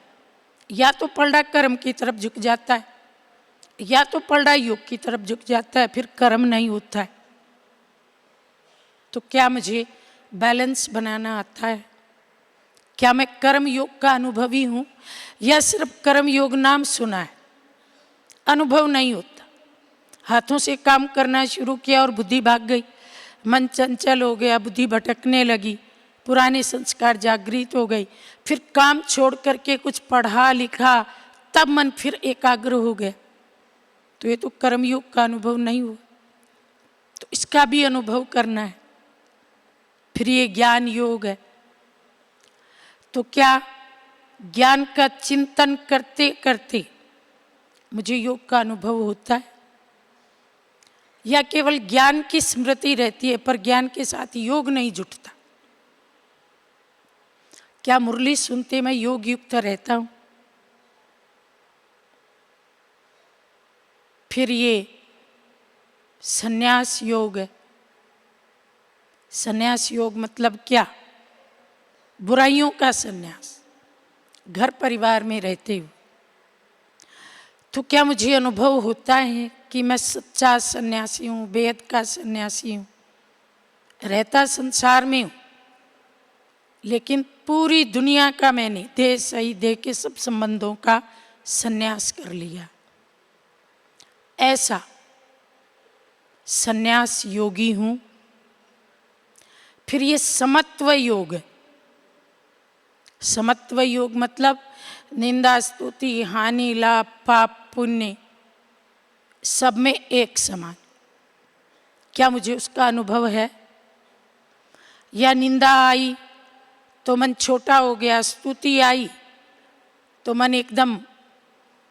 Speaker 1: या तो पलड़ा कर्म की तरफ झुक जाता है, या तो पलड़ा योग की तरफ झुक जाता है, फिर कर्म नहीं होता है। तो क्या मुझे बैलेंस बनाना आता है? क्या मैं कर्म योग का अनुभवी हूँ, या सिर्फ कर्म योग नाम सुना है, अनुभव नहीं होता? हाथों से काम करना शुरू किया और बुद्धि भाग गई, मन चंचल हो गया, बुद्धि भटकने लगी, पुराने संस्कार जागृत हो गई। फिर काम छोड़ करके कुछ पढ़ा लिखा, तब मन फिर एकाग्र हो गया। तो ये तो कर्मयोग का अनुभव नहीं हुआ। तो इसका भी अनुभव करना है। फिर ये ज्ञान योग है। तो क्या ज्ञान का चिंतन करते करते मुझे योग का अनुभव होता है, या केवल ज्ञान की स्मृति रहती है पर ज्ञान के साथ योग नहीं जुटता? क्या मुरली सुनते मैं योग युक्त रहता हूं? फिर ये संन्यास योग है। संन्यास योग मतलब क्या? बुराइयों का संन्यास, घर परिवार में रहते हुए। तो क्या मुझे अनुभव होता है कि मैं सच्चा सन्यासी हूँ, वेद का सन्यासी हूँ? रहता संसार में हूँ, लेकिन पूरी दुनिया का मैंने देह सही देह के सब संबंधों का सन्यास कर लिया। ऐसा सन्यास योगी हूँ। फिर ये समत्व योग है। समत्व योग मतलब निंदा स्तुति हानि लाभ पाप पुण्य सब में एक समान। क्या मुझे उसका अनुभव है? या निंदा आई तो मन छोटा हो गया, स्तुति आई तो मन एकदम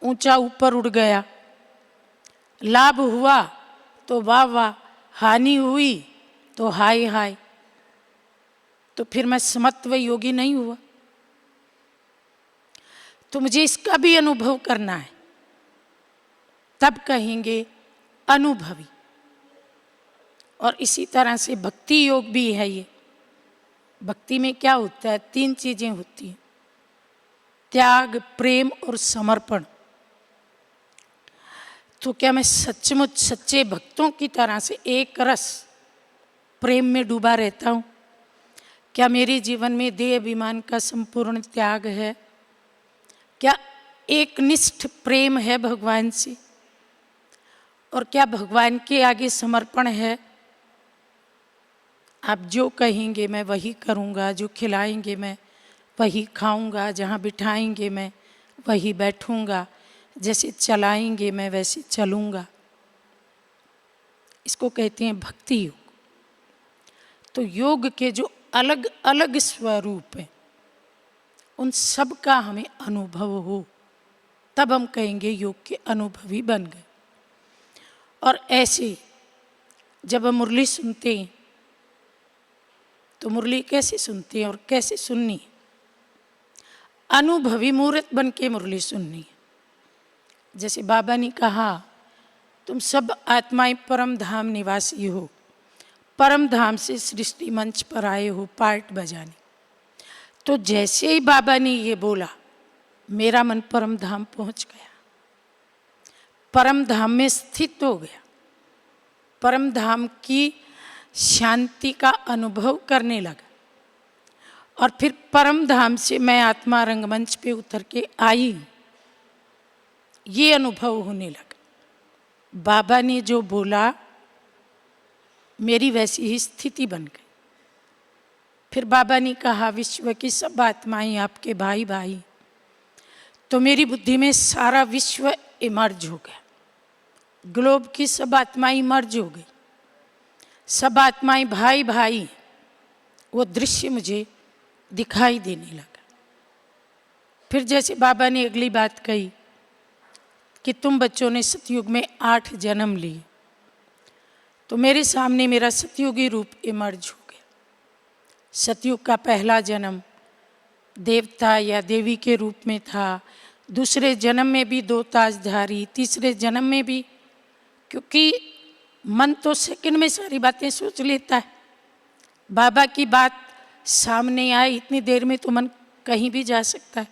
Speaker 1: ऊंचा ऊपर उड़ गया, लाभ हुआ तो वाह वाह, हानि हुई तो हाय हाय। तो फिर मैं समत्व योगी नहीं हुआ। तो मुझे इसका भी अनुभव करना है, तब कहेंगे अनुभवी। और इसी तरह से भक्ति योग भी है। ये भक्ति में क्या होता है? तीन चीजें होती हैं। त्याग, प्रेम और समर्पण। तो क्या मैं सचमुच सच्चे भक्तों की तरह से एक रस प्रेम में डूबा रहता हूँ? क्या मेरे जीवन में देह अभिमान का संपूर्ण त्याग है? क्या एक निष्ठ प्रेम है भगवान से? और क्या भगवान के आगे समर्पण है? आप जो कहेंगे मैं वही करूँगा, जो खिलाएंगे मैं वही खाऊंगा, जहाँ बिठाएंगे मैं वही बैठूंगा, जैसे चलाएंगे मैं वैसे चलूँगा। इसको कहते हैं भक्ति योग। तो योग के जो अलग अलग स्वरूप हैं उन सब का हमें अनुभव हो, तब हम कहेंगे योग के अनुभवी बन गए। और ऐसे जब हम मुरली सुनते हैं तो मुरली कैसे सुनते हैं और कैसे सुननी है? अनुभवी मूर्त बन के मुरली सुननी है। जैसे बाबा ने कहा, तुम सब आत्माएं परम धाम निवासी हो, परम धाम से सृष्टि मंच पर आए हो पार्ट बजाने। तो जैसे ही बाबा ने ये बोला, मेरा मन परम धाम पहुंच गया, परम धाम में स्थित हो गया, परम धाम की शांति का अनुभव करने लगा। और फिर परम धाम से मैं आत्मा रंगमंच पे उतर के आई, ये अनुभव होने लगा। बाबा ने जो बोला मेरी वैसी ही स्थिति बन गई। फिर बाबा ने कहा, विश्व की सब आत्माएं आपके भाई भाई। तो मेरी बुद्धि में सारा विश्व इमर्ज हो गया, ग्लोब की सब आत्माएं इमर्ज हो गई, सब आत्माएं भाई भाई। वो दृश्य मुझे दिखाई देने लगा। फिर जैसे बाबा ने अगली बात कही कि तुम बच्चों ने सतयुग में 8 जन्म लिए, तो मेरे सामने मेरा सतयुगी रूप इमर्ज हो गया। सतयुग का पहला जन्म देवता या देवी के रूप में था, दूसरे जन्म में भी 2 ताजधारी, तीसरे जन्म में भी, क्योंकि मन तो सेकंड में सारी बातें सोच लेता है। बाबा की बात सामने आए इतनी देर में तो मन कहीं भी जा सकता है।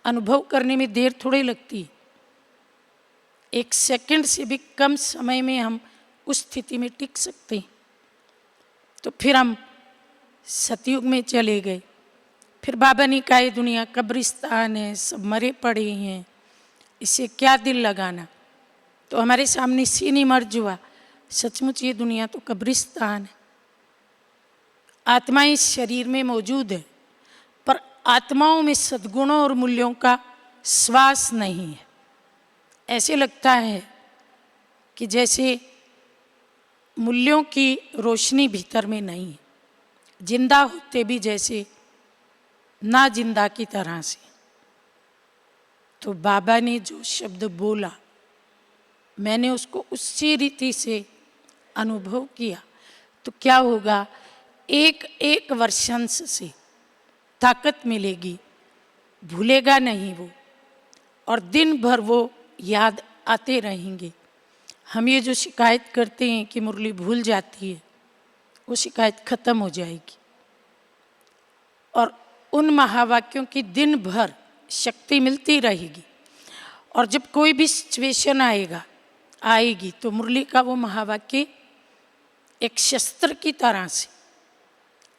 Speaker 1: अनुभव करने में देर थोड़ी लगती है। 1 सेकंड से भी कम समय में हम उस स्थिति में टिक सकते हैं। तो फिर हम सतयुग में चले गए। फिर बाबा ने कहा, ये दुनिया कब्रिस्तान है, सब मरे पड़े हैं, इसे क्या दिल लगाना। तो हमारे सामने सीन इमर्ज हुआ, सचमुच ये दुनिया तो कब्रिस्तान है। आत्मा इस शरीर में मौजूद है, पर आत्माओं में सद्गुणों और मूल्यों का श्वास नहीं है। ऐसे लगता है कि जैसे मूल्यों की रोशनी भीतर में नहीं है, जिंदा होते भी जैसे ना जिंदा की तरह से। तो बाबा ने जो शब्द बोला, मैंने उसको उसी रीति से अनुभव किया। तो क्या होगा, एक एक वर्षंश से ताकत मिलेगी, भूलेगा नहीं वो, और दिन भर वो याद आते रहेंगे। हम ये जो शिकायत करते हैं कि मुरली भूल जाती है, वो शिकायत खत्म हो जाएगी। और उन महावाक्यों की दिन भर शक्ति मिलती रहेगी। और जब कोई भी सिचुएशन आएगी तो मुरली का वो महावाक्य एक शस्त्र की तरह से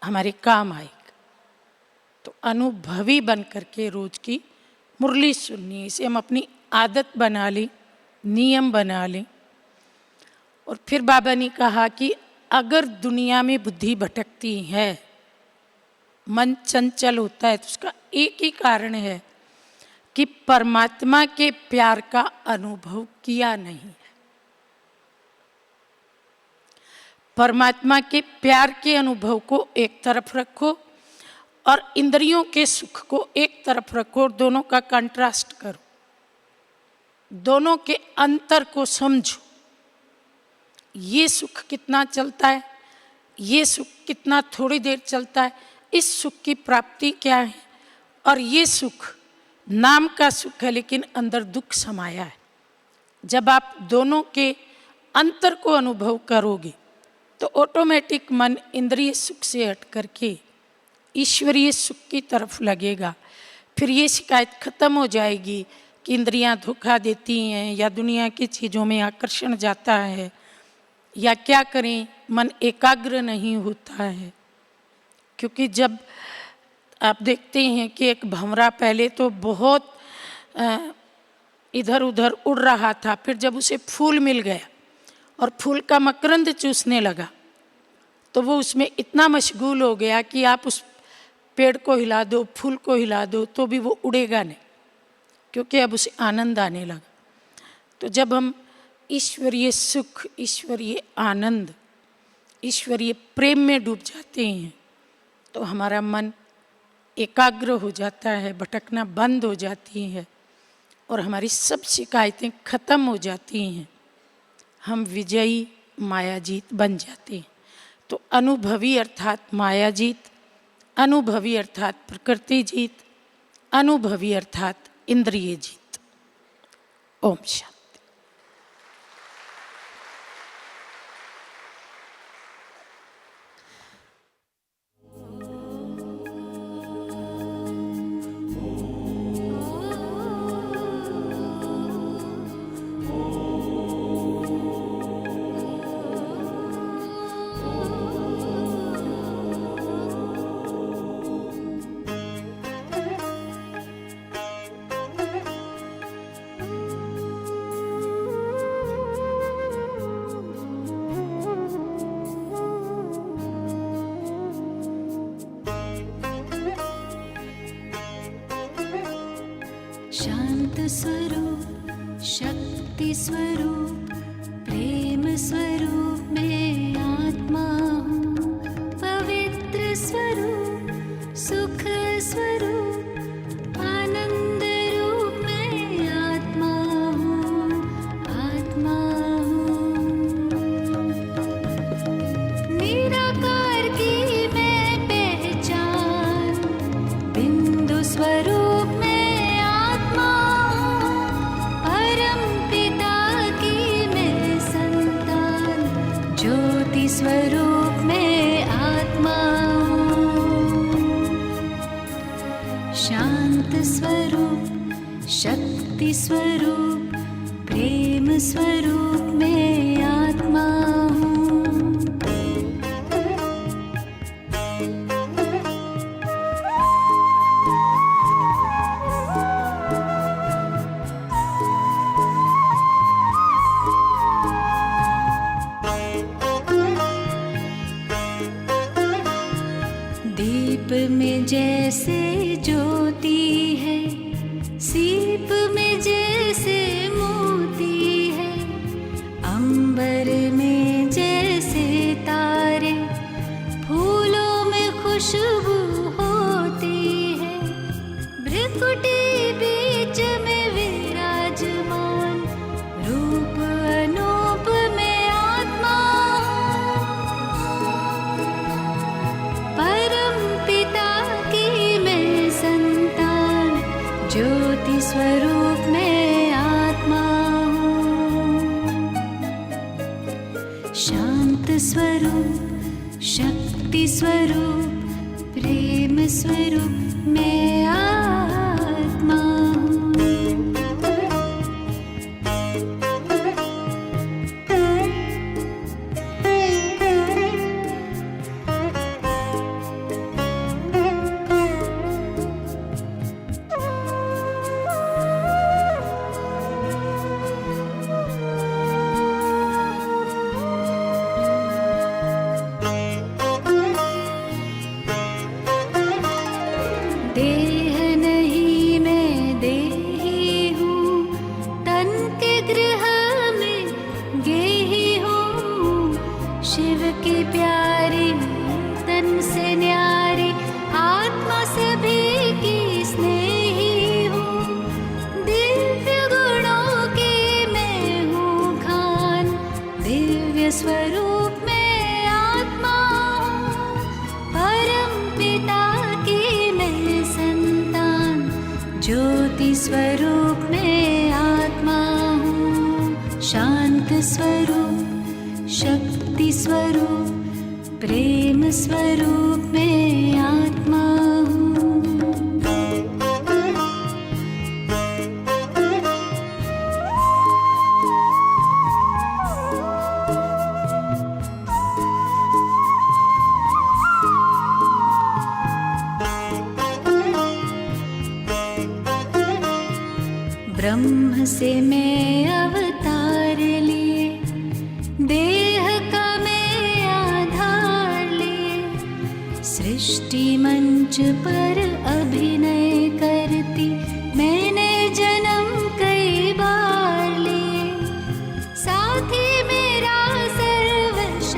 Speaker 1: हमारे काम आएगा। तो अनुभवी बन करके रोज की मुरली सुननी, इसे हम अपनी आदत बना लें, नियम बना लें। और फिर बाबा ने कहा कि अगर दुनिया में बुद्धि भटकती है, मन चंचल होता है, तो उसका एक ही कारण है कि परमात्मा के प्यार का अनुभव किया नहीं है। परमात्मा के प्यार के अनुभव को एक तरफ रखो और इंद्रियों के सुख को एक तरफ रखो, और दोनों का कंट्रास्ट करो, दोनों के अंतर को समझो। ये सुख कितना चलता है, ये सुख कितना थोड़ी देर चलता है, इस सुख की प्राप्ति क्या है, और ये सुख नाम का सुख है लेकिन अंदर दुख समाया है। जब आप दोनों के अंतर को अनुभव करोगे तो ऑटोमेटिक मन इंद्रिय सुख से हट करके ईश्वरीय सुख की तरफ लगेगा। फिर ये शिकायत ख़त्म हो जाएगी कि इंद्रियां धोखा देती हैं या दुनिया की चीज़ों में आकर्षण जाता है या क्या करें, मन एकाग्र नहीं होता है। क्योंकि जब आप देखते हैं कि एक भंवरा पहले तो बहुत इधर उधर उड़ रहा था, फिर जब उसे फूल मिल गया और फूल का मकरंद चूसने लगा तो वो उसमें इतना मशगूल हो गया कि आप उस पेड़ को हिला दो, फूल को हिला दो तो भी वो उड़ेगा नहीं, क्योंकि अब उसे आनंद आने लगा। तो जब हम ईश्वरीय सुख, ईश्वरीय आनंद, ईश्वरीय प्रेम में डूब जाते हैं तो हमारा मन एकाग्र हो जाता है, भटकना बंद हो जाती है और हमारी सब शिकायतें खत्म हो जाती हैं। हम विजयी मायाजीत बन जाते हैं। तो अनुभवी अर्थात मायाजीत, अनुभवी अर्थात प्रकृति जीत, अनुभवी अर्थात इंद्रिय जीत। ओम शांति।
Speaker 2: शांत स्वरूप, शक्ति स्वरूप, प्रेम स्वरूप मैं आत्मा हूँ। पवित्र स्वरूप, सुख स्वरूप, आनंद रूप मैं आत्मा हूँ, आत्मा हूँ। निराकार की मैं पहचान, बिंदु स्वरूप स्वरूप में आत्मा हूँ। शांत स्वरूप, शक्ति स्वरूप, प्रेम स्वरूप में आत्मा हूँ। दीप में जैसे ज्योति है, सीप में जैसे मोती है, अंबर में जैसे तारे, फूलों में खुशबू होती है, भ्रिकुटी बीच में विराजमान, रूप अनूप में आत्मा। ज्योति स्वरूप में आत्मा हूँ। शांत स्वरूप, शक्ति स्वरूप, प्रेम स्वरूप में आत्मा हूँ। देह नहीं मैं देही हूँ, तन के गृह में गेही हूँ, शिव की प्यारी तन से न्यारी, आत्मा सभी की स्नेही हूँ, दिव्य गुणों की मैं हूँ खान, दिव्य स्वरूप में आत्मा हूँ। परम पिता ज्योति स्वरूप में आत्मा हूँ। शांत स्वरूप, शक्ति स्वरूप, प्रेम स्वरूप में आत्मा हूँ। कहाँ से मैं अवतार लिए, देह का मैं आधार लिए, सृष्टि मंच पर अभिनय करती मैंने जन्म कई बार लिए। साथी मेरा सर्वशक्तिमान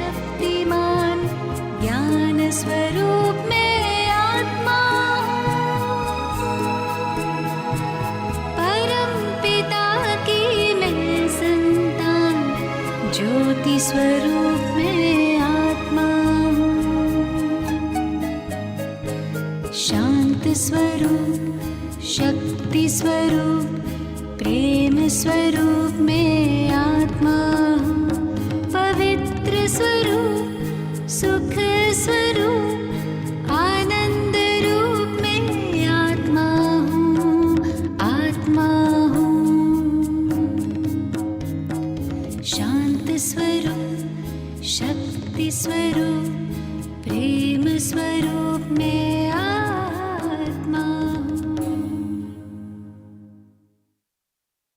Speaker 2: ज्ञान स्वरूप में आत्मा हूँ। परम पिता की मैं संतान ज्योति स्वरूप में आत्मा हूँ। शांत स्वरूप शक्ति स्वरूप प्रेम स्वरूप में आत्मा हूँ। पवित्र स्वरूप सुख स्वरूप आनंद रूप में आत्मा हूँ, आत्मा हूँ। शांत स्वरूप शक्ति स्वरूप प्रेम स्वरूप में